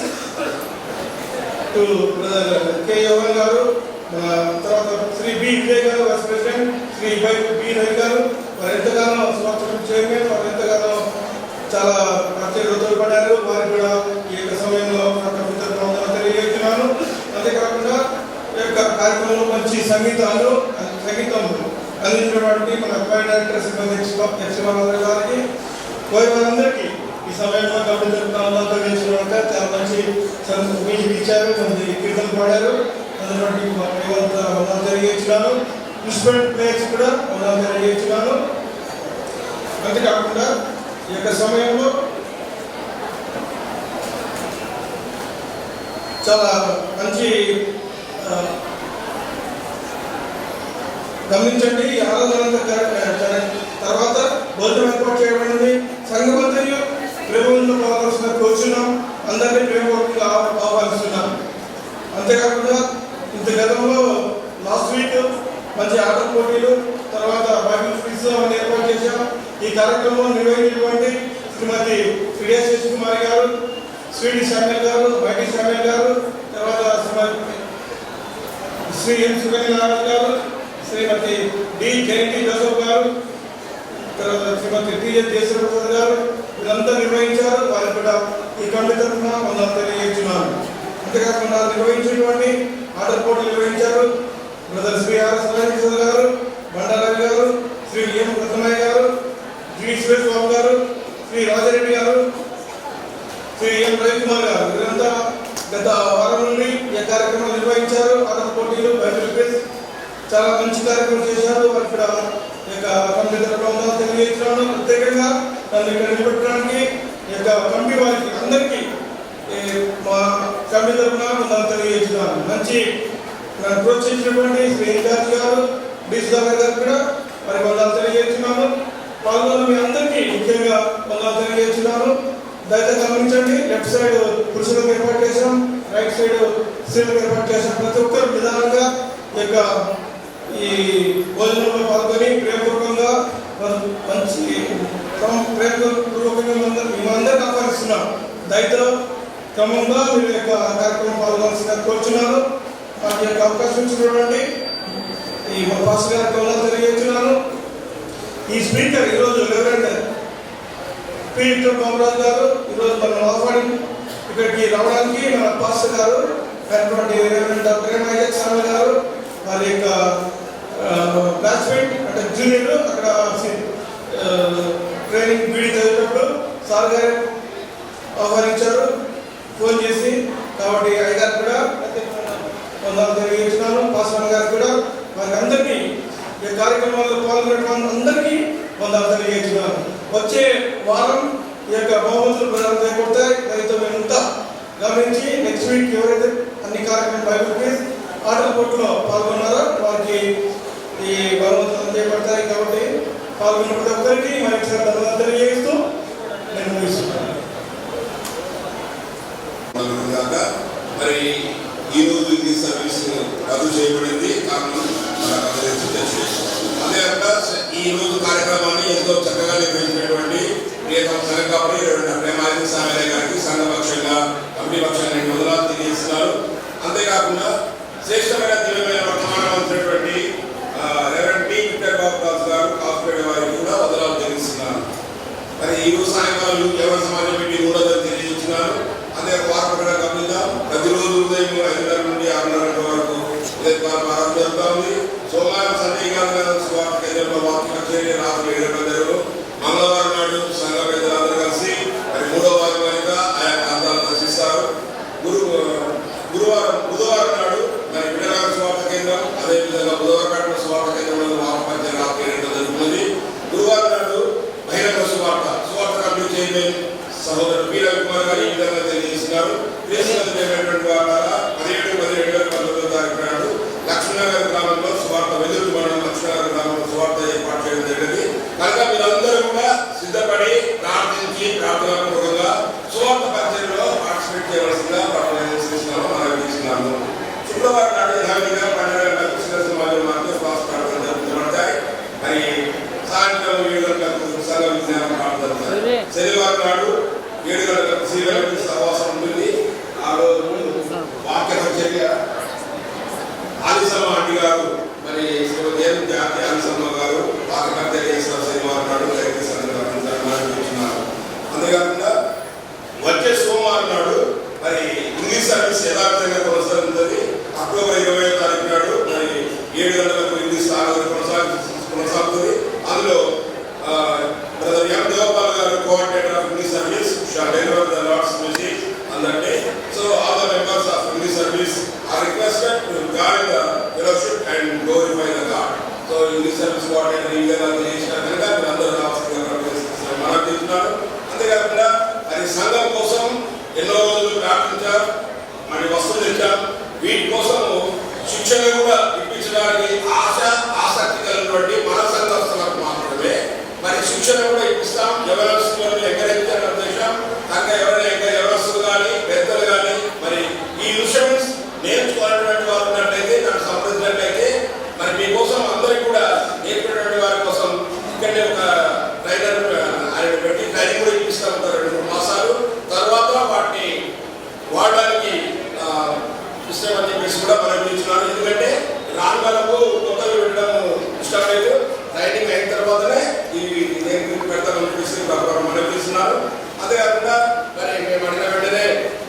to brother K. Yohan గారు, తర్వాత శ్రీ బి. విజయ్ గారు vice president, Shri B. Ravi గారు, వారు ఎంతగానో సంవత్సరం చైర్మన్, వారు ఎంతగానో చాలా ప్రత్యేక తోడ్పడ్డారు. వారికి కూడా ఈ యొక్క సమయంలో తెలియజేస్తున్నాను. అంతేకాకుండా ఈ యొక్క కార్యక్రమంలో మంచి సంగీతం అందించినటువంటి మన క్వైర్ డైరెక్టర్ శ్రీమతి యక్షమారావు గారికి, కోరి వారందరికీ ఈ సమయంలో కమిటీ తరఫున చాలా మంచి మ్యూజిక్ ఇచ్చారు, మంచి కీర్తనలు పాడారు. అందులో తెలియజేస్తున్నాను. ఇన్స్ట్రుమెంట్ ప్లేయర్స్ కూడా తెలియజేస్తున్నాను. అంతేకాకుండా ఈ యొక్క సమయంలో చాలా మంచి గమనించండి. ఈ ఆరాధన తర్వాత భోజనం ఏర్పాటు చేయబడింది. సంఘమంతయు ప్రేమలో పాల్గొన కోరుచున్నాం. అందరినీ ప్రేమగా ఆహ్వానిస్తున్నాం. అంతేకాకుండా ఇంత గతంలో లాస్ట్ వీక్ మంచి ఆట పోటీలు, తర్వాత బైబిల్ క్విజ్ అవన్నీ ఏర్పాటు చేశాం. ఈ కార్యక్రమం నిర్వహించినటువంటి శ్రీమతి పిడియా శశి కుమారి గారు, స్వీడి శామ్యూల్ గారు, మైటీ శామ్యూల్ గారు, తర్వాత శ్రీ ఎం. సుకన్యనారాయణ గారు, శ్రీమతి డి. జయంతి జోసఫ్ గారు, తర్వాత శ్రీమతి టి.ఎస్. దేశప్రసాద్ గారు వీళ్ళంతా నిర్వహించారు. వారికి కూడా ఈ కమిటీ తరఫున వందనాలు తెలియజేస్తున్నాను. అంతేకాకుండా నిర్వహించినటువంటి ఆట పోటీలు నిర్వహించారు బ్రదర్ శ్రీ ఆర్. సత్యనారాయణ గారు, బండారావు గారు, శ్రీ ఎం. రత్నమయ్య గారు, జి. సురేష్ బాబు గారు, శ్రీ రాజారెడ్డి గారు, శ్రీ ఎం. రవికుమార్ గారు వీరంతా గత వారం నుండి ఈ కార్యక్రమం నిర్వహించారు. ఆట పోటీలు, బైబిల్ క్విజ్ చాలా మంచి కార్యక్రమం చేశారు. వారికి కూడా ఈ యొక్క కమిటీ తరఫున తెలియజేస్తున్నాను. ప్రత్యేకంగా నన్ను ఇక్కడ నిలబెట్టడానికి ఈ యొక్క కమిటీ వారికి అందరికీ మా కమిటీ తరఫున వందనాలు తెలియజేస్తున్నాను. మంచి నన్ను ప్రోత్సహించినటువంటి శ్రీ ఇన్ఛార్జ్ గారు, డిసి గారు కూడా వారికి వందనాలు తెలియజేస్తున్నాను. పాల్గొన్న మీ అందరికీ ముఖ్యంగా వందనాలు తెలియజేస్తున్నాను. దయచేసి గమనించండి. లెఫ్ట్ సైడ్ పురుషులకు ఏర్పాటు చేశాం, రైట్ సైడ్ స్త్రీలకు ఏర్పాటు చేశాం. ప్రతి ఒక్కరు నిదానంగా ఈ భోజనంలో పాల్గొని ప్రేమపూర్వకంగా మంచి ప్రేమపూర్వకంగా మేమందరికీ ఆహ్వానిస్తున్నాం. దయతో క్రమంగా మీరు యొక్క కార్యక్రమం పాల్గొనాల్సిందిగా కోరుచున్నాను. మాకు యొక్క అవకాశం ఇచ్చినటువంటి ఈ మా పాస్ గారికి తెలియజేస్తున్నాను. ఈ స్పీకర్ ఈరోజు రెవరెండ్ పి. విక్టర్ బాబురాజు గారు ఈరోజు మనం ఆహ్వాని ఇక్కడికి రావడానికి మన పాస్ గారు అయినటువంటి రెవరెండ్ డాక్టర్ ఐజక్ శామ్యూల్ గారు, వారి యొక్క క్లాస్మేట్ అంటే జూనియర్ అక్కడ ట్రైనింగ్ బీడీ చదివేటప్పుడు సార్ గారు ఆహ్వానించారు ఫోన్ చేసి. కాబట్టి అయ్యగారు కూడా వందనాలు తెలియజేస్తున్నాను. పాస్వాన్ గారు కూడా వారికి అందరికీ ఈ కార్యక్రమాల్లో పాల్గొనే అందరికీ వందనాలు తెలియజేస్తున్నాను. వచ్చే వారం ఈ యొక్క బహుమతులు ప్రదానం చేయబడతాయి. రైతు మేమంతా గమనించి నెక్స్ట్ వీక్ ఎవరైతే అన్ని కార్యక్రమం బైబిల్ క్విజ్ ఆటల పోటీలో పాల్గొన్నారో వారికి ఈ బహుమతులు అందజేయబడతాయి. కాబట్టి పాల్గొన్న ప్రతి ఒక్కరికి మరొకసారి ధన్యవాదాలు తెలియజేస్తూ నేను ముగిస్తున్నాను. మరి ఈరోజు ఈ సర్వీస్ రద్దు చేయబడింది. కారణం అదేవిధంగా ఈ రోజు కార్యక్రమాన్ని ఎంతో చక్కగా నిర్వహించినటువంటి సంఘ కాపరి ప్రేమాది సామయ్య గారికి సంఘ పక్షంగా కమిటీ పక్షంగా వందనాలు తెలియజేస్తున్నారు. అంతేకాకుండా శ్రేష్టమైన దివ్యమైన వర్తమానం అందినటువంటి రెవరెండ్ టి విక్టర్ బాబు దాస్ గారు కాస్పేట వారికి కూడా వందనాలు తెలియజేస్తున్నాను. మరి ఈ రోజు సాయంకాలం ఎవరి సమాజం పెట్టి మూడోదని తెలియజేస్తున్నారు. అదే వారపడ గమనిద్దాం. ప్రతిరోజు ఉదయం 5:30 నుండి 6:30 వరకు ఉదయకాల ఆరాధన జరుగుతూ ఉంది. సోమవారం సండే సువార్త కేంద్రంలో వాక్య కచేరీ రాత్రి 7 గంటలకు, మంగళవారం నాడు సంఘ పెద్దలందరూ కలిసి మరి 3వ వారం కనుక ఆయా ప్రాంతాలను దర్శిస్తారు. బుధవారం నాడు మరి విడనాడు సువార్త కేంద్రం, అదేవిధంగా బుధవారపేట సువార్త కేంద్రంలో వాక్య కచేరీ రాత్రి 7 గంటలకు జరుగుతుంది. గురువారం నాడు బహిరంగ సువార్త కమిటీ చైర్మన్ సహోదరుడు పి రవికుమార్ గారు ఈ విధంగా తెలియజేస్తున్నారు. క్రీస్తున్నటువంటి వారు 17-19 తారీఖు నాడు లక్ష్మీనగర్ గ్రామంలో సువార్త వెలుగు మండలం లక్ష్మీనగర్ గ్రామంలో సువార్త ఏర్పాటు చేయడం జరిగింది. కనుక మీరందరూ కూడా సిద్ధపడి ప్రార్థించి ప్రార్థనాపూర్వకంగా సువార్త పరిచయంలో పార్టిసిపేట్ చేయవలసిందిగా ప్రార్థిస్తున్నాము. శుక్రవారం నాడు 12 గంటలకు సమాజం మాత్రం క్లాస్ ప్రార్థన జరుగుతుంటాయి. మరి సాయంత్రం 7 గంటలకు సంఘ విజ్ఞానం ప్రార్థన. శనివారం నాడు 7 గంటలకు శ్రీవారి సహవాసం ఉంటుంది. ఆ రోజు వాక్య కచేరీ ఆలిసమ్మ ఆంటీ గారు మరి శ్రీమతి ఆలిసమ్మ గారు వాక్య కచేరీ చేసిన శనివారం నాడు నిర్వహిస్తున్నారు. అంతేకాకుండా వచ్చే సోమవారం నాడు మరి ఇంగ్లీష్ సర్వీస్ యథార్థంగా కొనసాగుతుంది. అక్టోబర్ 20వ తారీఖు నాడు మరి 7 గంటలకు ఇంగ్లీష్ కొనసాగుతుంది. అందులో బ్రదర్ ఎం దేవపాల్ గారు coordinator of English service shall deliver the lord's message on that day. So all the members of English service are requested to guard the fellowship and glorify the God. So English service coordinator ఈ విధంగా తెలియజేసిన కనుక మీరు అందరూ రావాల్సిందిగా మనం చేస్తున్నారు. అంతేకాకుండా మరి సంఘం కోసం ఎన్నో రోజులు ప్రార్థించారు, మరి వస్తువులు తెచ్చాం. వీటి కోసం శిక్షణ కూడా ఇప్పించడానికి ఆసక్తి కలిగినటువంటి మన సంఘస్థులకు మాత్రమే మరి శిక్షణ కూడా ఇప్పిస్తాం. ఎవరస్తులను ఎంకరేజ్ చేయడం ఉద్దేశం. కనుక ఎవరైనా ఎవరస్తులు కానీ పెద్దలు కానీ మరి ఈ ఇన్స్ట్రుమెంట్స్ నేర్చుకోవాలన్నటువంటి వారు ఉన్నట్లయితే నన్ను సంప్రదించినట్లయితే మరి మీకోసం అందరికీ కూడా నేర్పినటువంటి వారి కోసం ఇక్కడనే ఒక ట్రైనర్ ఆయన పెట్టి ట్రైనింగ్ కూడా ఇప్పిస్తూ ఉంటారు 2-3 మాసాలు. తర్వాత వాటిని వాడడానికి ఇష్టం అని చెప్పేసి కూడా మనం ఇచ్చినారు. ఎందుకంటే రాను కాలంలో కొత్తగా పెట్టడం ఇష్టం లేదు. ట్రైనింగ్ అయిన తర్వాతనే ఇవి నేను పెడతామని చెప్పేసి మనం ఇస్తున్నారు. అంతేకాకుండా మరి మేము అడిగిన వెంటనే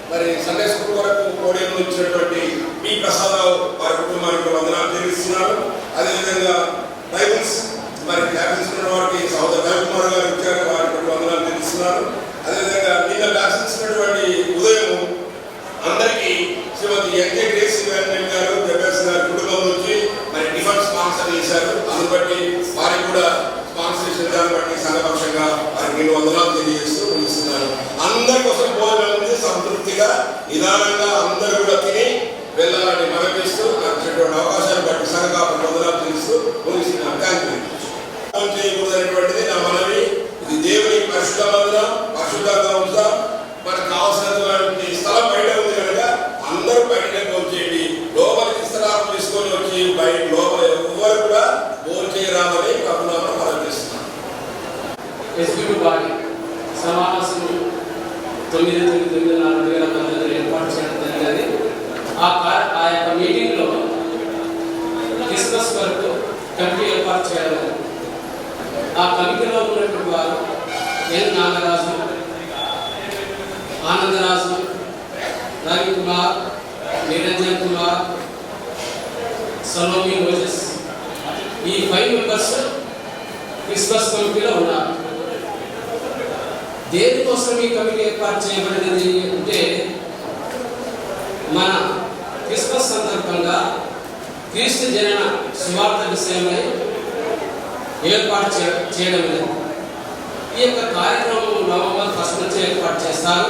మరి సండే స్కూల్ వరకు పోడియం ఇచ్చినటువంటి పి ప్రసాదరావు వారి కుటుంబానికి వందనాలు తెలియజేస్తున్నారు. అదేవిధంగా బైబుల్స్ మరి వ్యాపించిన వారికి సహోదరు రవికుమార్ గారు ఇచ్చారు, వారికి వందనాలు తెలియజేస్తున్నారు. అదేవిధంగా నిన్న వ్యాపించినటువంటి ఉదయం అందరికీ శ్రీమతి ఎన్కే గ్రేస్ గారు జబేస్ గారి కుటుంబం నుంచి మరి టిఫిన్ స్పాన్సర్ చేశారు. అందుని బట్టి వారికి కూడా స్పాన్సర్ చేసిన దాన్ని బట్టి సంఘపక్షంగా వారికి నేను వందనాలు తెలియజేస్తూ ముగిస్తున్నాను. అందరి కోసం భోజనం ఉంది, సంతృప్తిగా నిదానంగా అందరూ కూడా తిని వెళ్ళాలని మనపిస్తూ నాకు అవకాశాన్ని బట్టి సంఘ వందనాలు తెలుస్తూ ముగిస్తున్నాను. Thank you. చేయకూడదనేటువంటిది నా మనవి. ఇది దేవుని పరిశుద్ధ మందిరం, పరిశుద్ధంగా ఉంచుతాం. మనకు కావాల్సినటువంటి స్థలం బయట ఉంది కనుక అందరూ బయటకు వచ్చేయండి. లోపలికి స్థలాలు తీసుకొని వచ్చి బయట లోపల ఎవరు కూడా భోజనం చేయరామని ప్రభునామం మనం చేస్తున్నాం. ఎగ్జిక్యూటివ్ బాడీ సమావేశం 9/9/2019 ఏర్పాటు చేయడం జరిగినది. ఆ యొక్క మీటింగ్లో క్రిస్మస్ వరకు కమిటీ ఏర్పాటు చేయడం. ఆ కమిటీలో ఉన్నటువంటి వారు ఎన్ నాగరాజు, ఆనందరాజు, రవికుమార్, నిరంజన్ కుమార్, సలోమి రోజెస్, ఈ 5 మెంబర్స్ క్రిస్మస్ కమిటీలో ఉన్నారు. దేనికోసం ఈ కమిటీ ఏర్పాటు చేయబడినది అంటే మన క్రిస్మస్ సందర్భంగా క్రీస్తు జనన సువార్త విషయమై ఏర్పాటు చేయడం లేదు. ఈ యొక్క కార్యక్రమం నవంబర్ 1 నుంచి ఏర్పాటు చేస్తారు.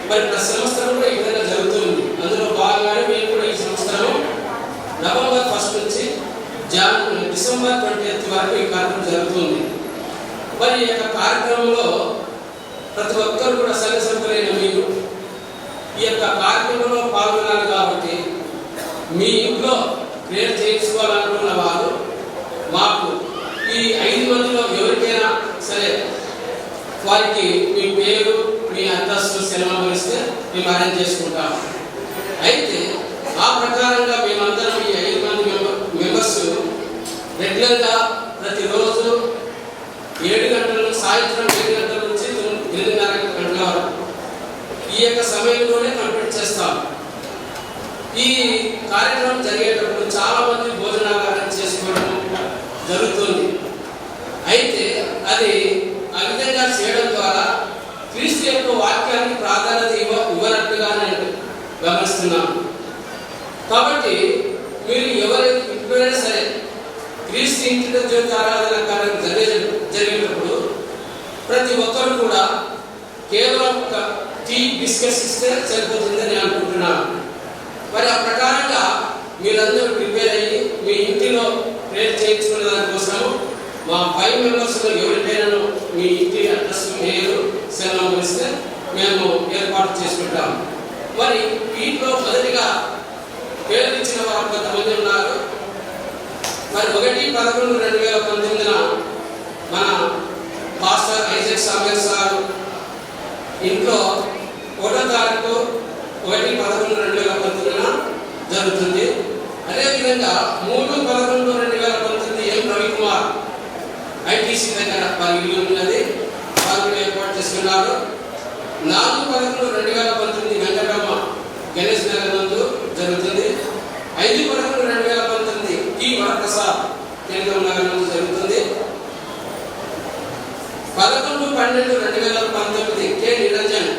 మరి ప్రతి సంవత్సరం కూడా ఈ విధంగా జరుగుతుంది. అందులో భాగంగానే మేము కూడా ఈ సంవత్సరం నవంబర్ 1 నుంచి డిసెంబర్ 20 వరకు ఈ కార్యక్రమం జరుగుతుంది. మరి ఈ యొక్క కార్యక్రమంలో ప్రతి ఒక్కరు కూడా సంఘ సభ్యులైన మీరు ఈ యొక్క కార్యక్రమంలో పాల్గొనాలి. కాబట్టి మీ ఇంట్లో క్రియేట్ చేయించుకోవాలనుకున్న వారు మాకు ఈ 5 మందిలో ఎవరికైనా సరే వారికి మీ పేరు, మీ అడ్రస్, సెలవు ఇస్తే మేము అరేంజ్ చేసుకుంటాం. అయితే ఆ ప్రకారంగా మేమందరం ఈ 5 మంది మెంబర్స్ రెగ్యులర్గా ప్రతిరోజు 7 గంటల సాయంత్రం 7 గంటల నుంచి 8:30 గంటల వరకు ఈ యొక్క సమయంలోనే కంప్లీట్ చేస్తాం. ఈ కార్యక్రమం జరిగేటప్పుడు చాలా మంది భోజనాగారం చేసుకోవడం జరుగుతుంది. అయితే అది ఆ విధంగా చేయడం ద్వారా క్రీస్తు యొక్క వాక్యానికి ప్రాధాన్యత ఇవ్వనట్టుగా నేను గమనిస్తున్నాను. కాబట్టి మీరు ఎప్పుడైనా సరే క్రీస్తు ఇంటిలో జ్యోతి ఆరాధన కార్యక్రమం జరిగేటప్పుడు ప్రతి ఒక్కరు కూడా కేవలం ఒక టీ బిస్కెట్స్ ఇస్తే సరిపోతుందని నేను అనుకుంటున్నాను. మరి ఆ ప్రకారంగా మీరందరూ ప్రిపేర్ అయ్యి మీ ఇంటిలో ప్రేర్ చేయించుకునే దానికోసం మా 5 మెంబర్స్లో ఎవరికైనా మీ ఇంటి అడ్రస్ పేరు సెల్ నంబర్ ఇస్తే మేము ఏర్పాటు చేసుకుంటాం. మరి వీటిలో మొదటిగా పేరు ఇచ్చిన వారు కొంతమంది ఉన్నారు. మరి 1/11/2019 మన పాస్టర్ ఐజక్ సామ్యూయల్ సార్ ఇంట్లో 1వ తారీఖు 1/11/2019 జరుగుతుంది. అదేవిధంగా 3/11/2019 ఎం రవికుమార్ ఐటీసీ దగ్గర వారి ఇల్లు ఉన్నది, వారు ఏర్పాటు చేసుకున్నారు. 4/11/2019 వెంకటమ్మ గణేష్ నగర్ నందు జరుగుతుంది. 5/11/2019 టి వరప్రసాద్ కేంద్రం నగర్ నందు జరుగుతుంది. 11/12/2019 K Niranjan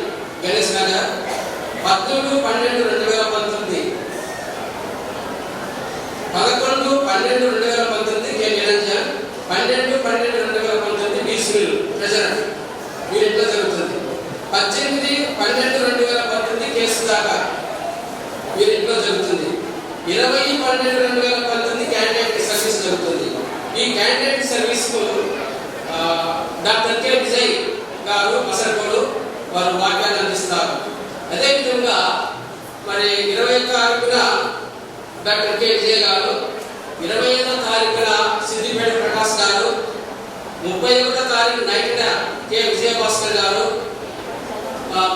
Ganesh Nagar. 13/12/2019 11/12/2019 K Niranjan. 12/12/2019 D Sunil president వీరింట్లో జరుగుతుంది. 18/12/2019 కె సుధాకర్ వీరింట్లో జరుగుతుంది. 20/12/2019 క్యాండిడేట్ సర్వీస్ జరుగుతుంది. ఈ క్యాండిడేట్ సర్వీస్ కు డాక్టర్ కె విజయ్ గారు మసర్కోలు వారు వాక్యాన్ని అందిస్తారు. అదేవిధంగా మరి 21వ తారీఖున డాక్టర్ కె విజయ్ గారు, 25వ తారీఖున సిద్దిపేట ప్రకాష్ గారు, 31వ తారీఖు నైట్న కె విజయభాస్కర్ గారు,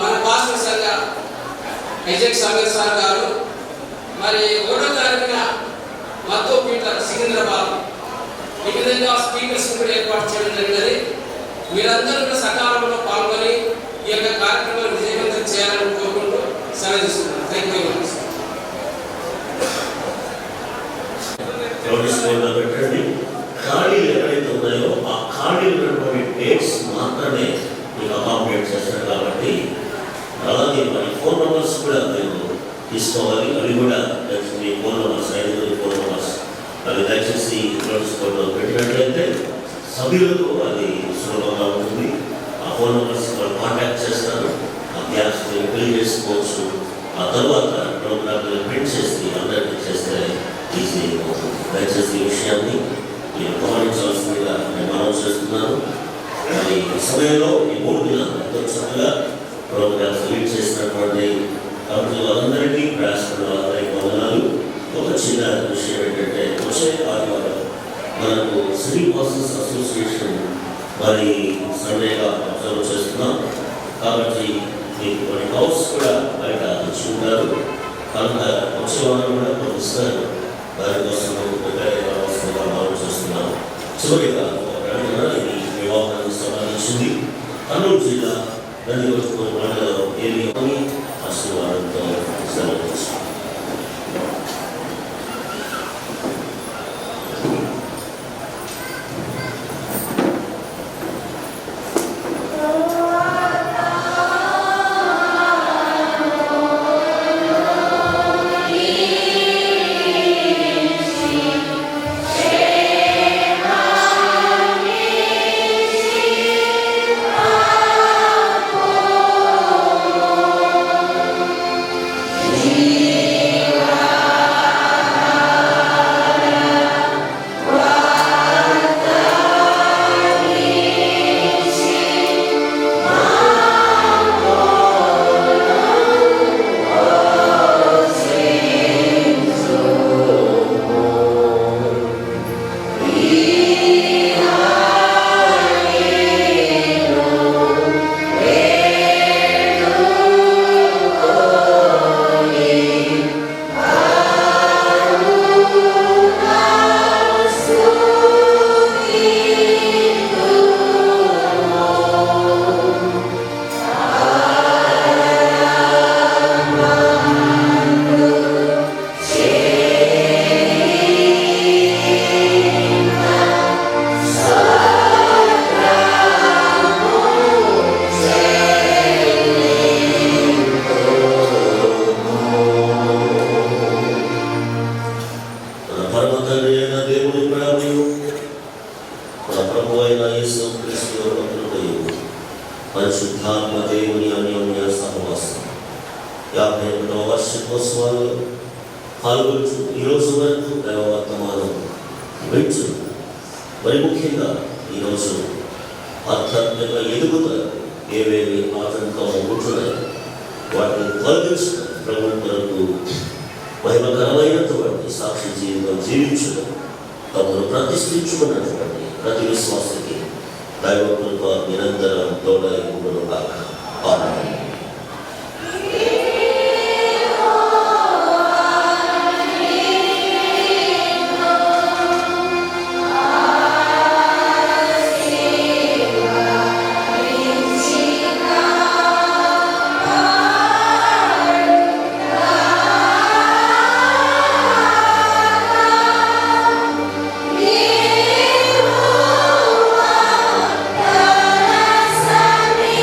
మన పాస్టర్ సంఘ ఐజక్ సామ్యూయల్ సార్ గారు, మరి 1వ తారీఖున మత్తు పీటర్ సికింద్రాబాద్. ఈ విధంగా స్పీకర్స్ కూడా ఏర్పాటు చేయడం జరిగినది. మీరందరూ కూడా సకాలంలో పాల్గొని ఈ యొక్క కార్యక్రమాన్ని విజయవంతం చేయాలని కోరుకుంటూ సెలవిస్తున్నాను. Thank you very much. Notice బోర్డులో పెట్టండి. ఖాళీలు ఎక్కడైతే ఉన్నాయో ఆ ఖాళీలు ఉన్నటువంటి డేట్స్ మాత్రమే మీకు అకామిడేట్ చేస్తారు. కాబట్టి అలాగే మరి ఫోన్ నెంబర్స్ కూడా మీరు తీసుకోవాలి. అవి కూడా మీ ఫోన్ నెంబర్స్ 5 ఫోన్ నెంబర్స్ అవి దయచేసి నోటీస్ బోర్డులో పెట్టినట్లయితే సభ్యులకు అది సులభంగా ఉంటుంది. ఆ ఫోన్ నెంబర్స్ వాళ్ళు కాంటాక్ట్ చేస్తారు. ఆ గ్యాప్స్ మీరు ఫిల్ చేసుకోవచ్చు. ఆ తర్వాత ప్రోగ్రామ్ ప్రింట్ చేసి అందరికీ చేస్తే ఈజీ అవుతుంది. దయచేసి ఈ విషయాన్ని మీరు గమనించాల్సిందిగా నేను మనం చేస్తున్నాను. మరి ఈ సమయంలో ఈ 3 దినాలు ఎంతో చక్కగా ప్రోగ్రామ్స్ లీడ్ చేసినటువంటి కాబట్టి వాళ్ళందరికీ ప్రయాసపడిన వాళ్ళందరికీ వందనాలు. ఒక చిన్న విషయం ఏంటంటే వచ్చే ఆదివారం మనకు శ్రీ పాస్టర్స్ అసోసియేషన్ మరి సండేగా అబ్జర్వ్ చేస్తున్నాం. కాబట్టి మీకు కొన్ని హౌస్ కూడా బయట ఇచ్చుకుంటారు. కనుక వచ్చే వారం కూడా పంపిస్తారు. దానికోసం వస్తుందిగా మనం చూస్తున్నాం. చివరిగా ఇది వివాహానికి సంబంధించింది. కర్నూలు జిల్లా నందికొట్కూరు మండలం ఏరియాని ఆశీర్వాదంతో సెలవు. పరమ తండ్రి అయిన దేవుని ప్రేమయు మన ప్రభు అయిన యేసు క్రీస్తు యొక్క కృపయు పరిశుద్ధాత్మ దేవుని అన్యోన్య సహవాసం 51వ వార్షికోత్సవాల్లో పాల్గొంటూ ఈరోజు వరకు దైవవర్తమానం వింటూ మరి ముఖ్యంగా ఈరోజు ఆధ్యాత్మిక ఎదుగుదల ఏవేవి ఆటంకం ఉంటున్నాయి వాటిని తొలగించడం ప్రభు కొరకు మహిమకరమైనటువంటి సాక్షి జీవితం జీవించడం తమను ప్రతిష్ఠించుకున్నటువంటి ప్రతి విశ్వాసకి దైవ కృప నిరంతరం తోడై ఉండును గాక. ఆమేన్. Sami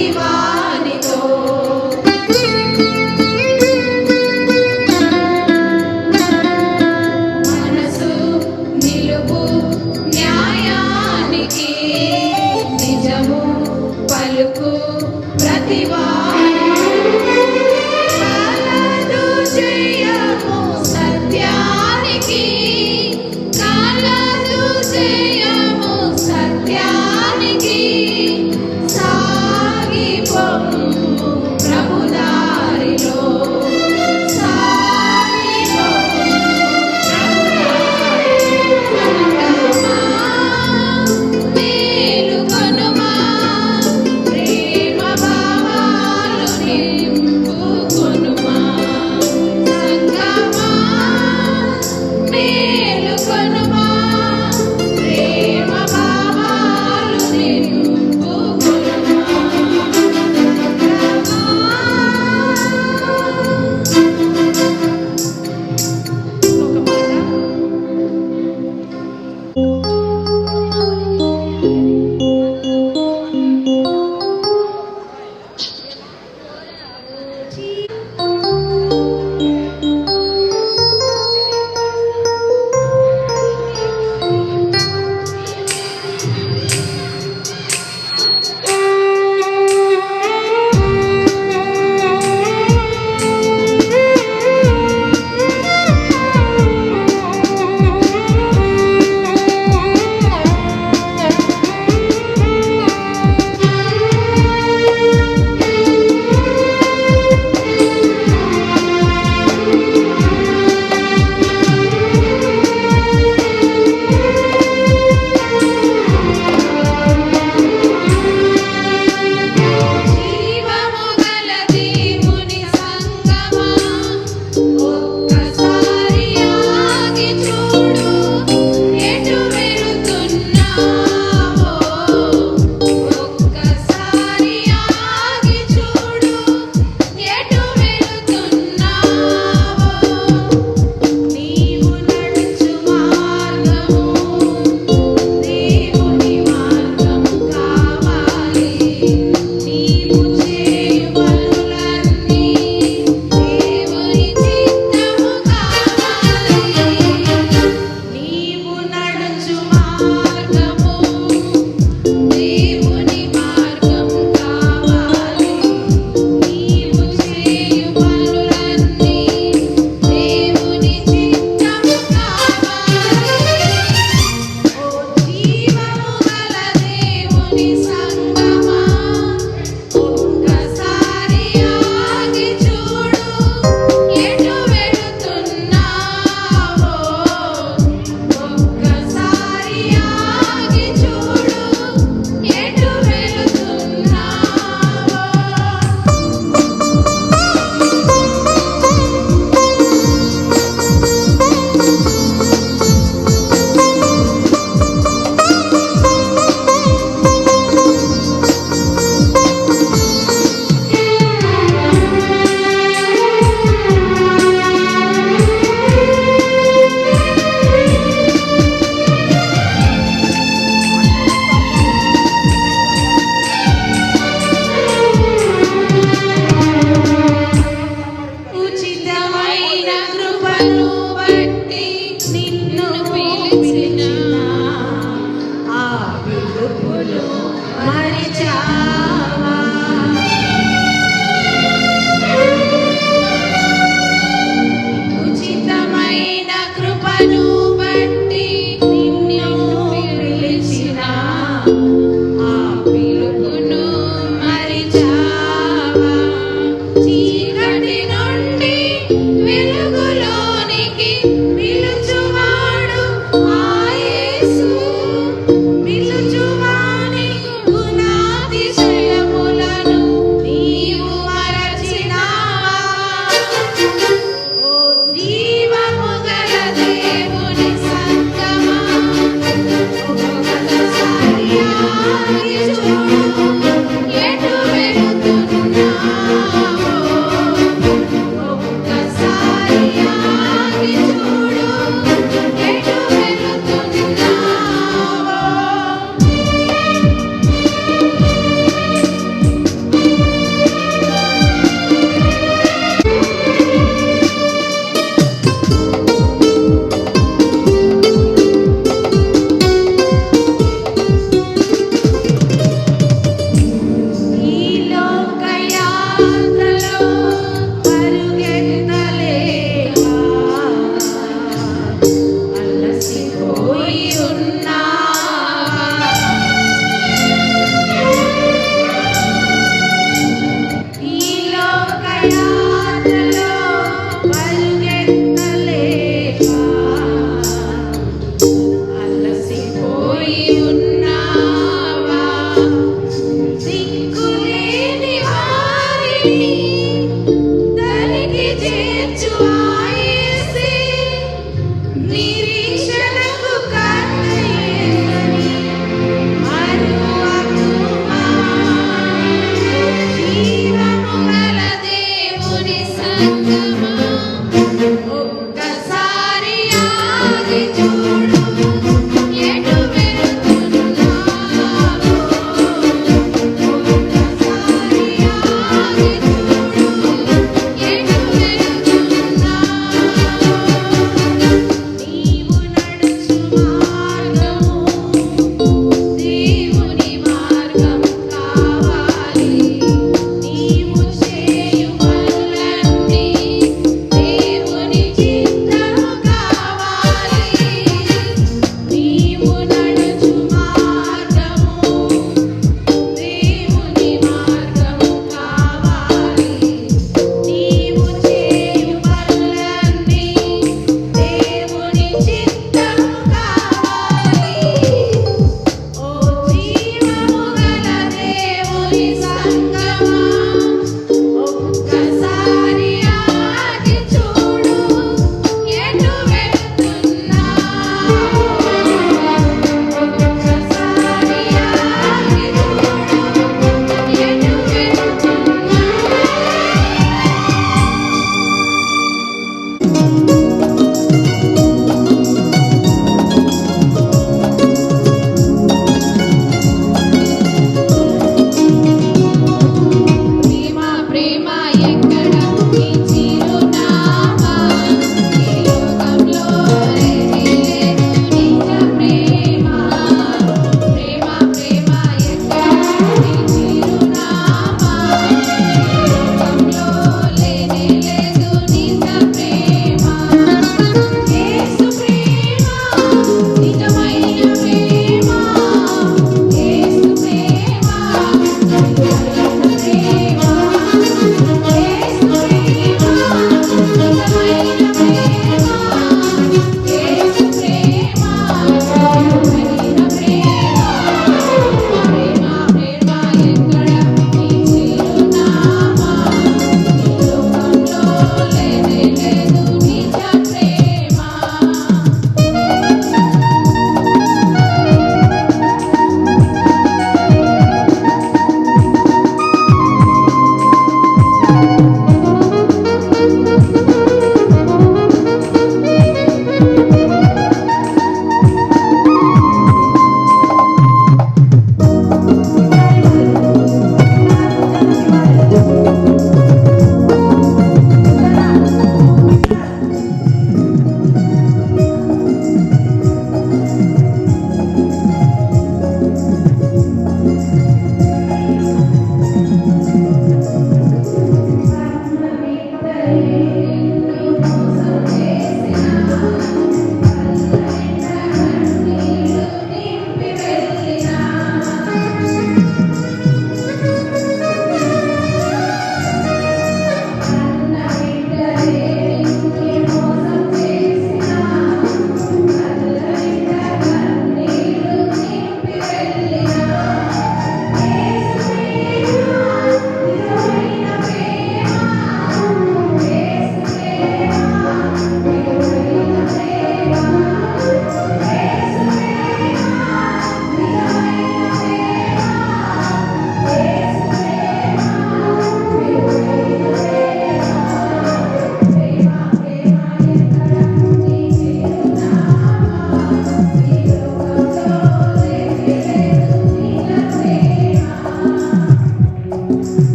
ప్రతివానితో మనసు నిలుపు న్యాయానికి నిజము పలుకు ప్రతివా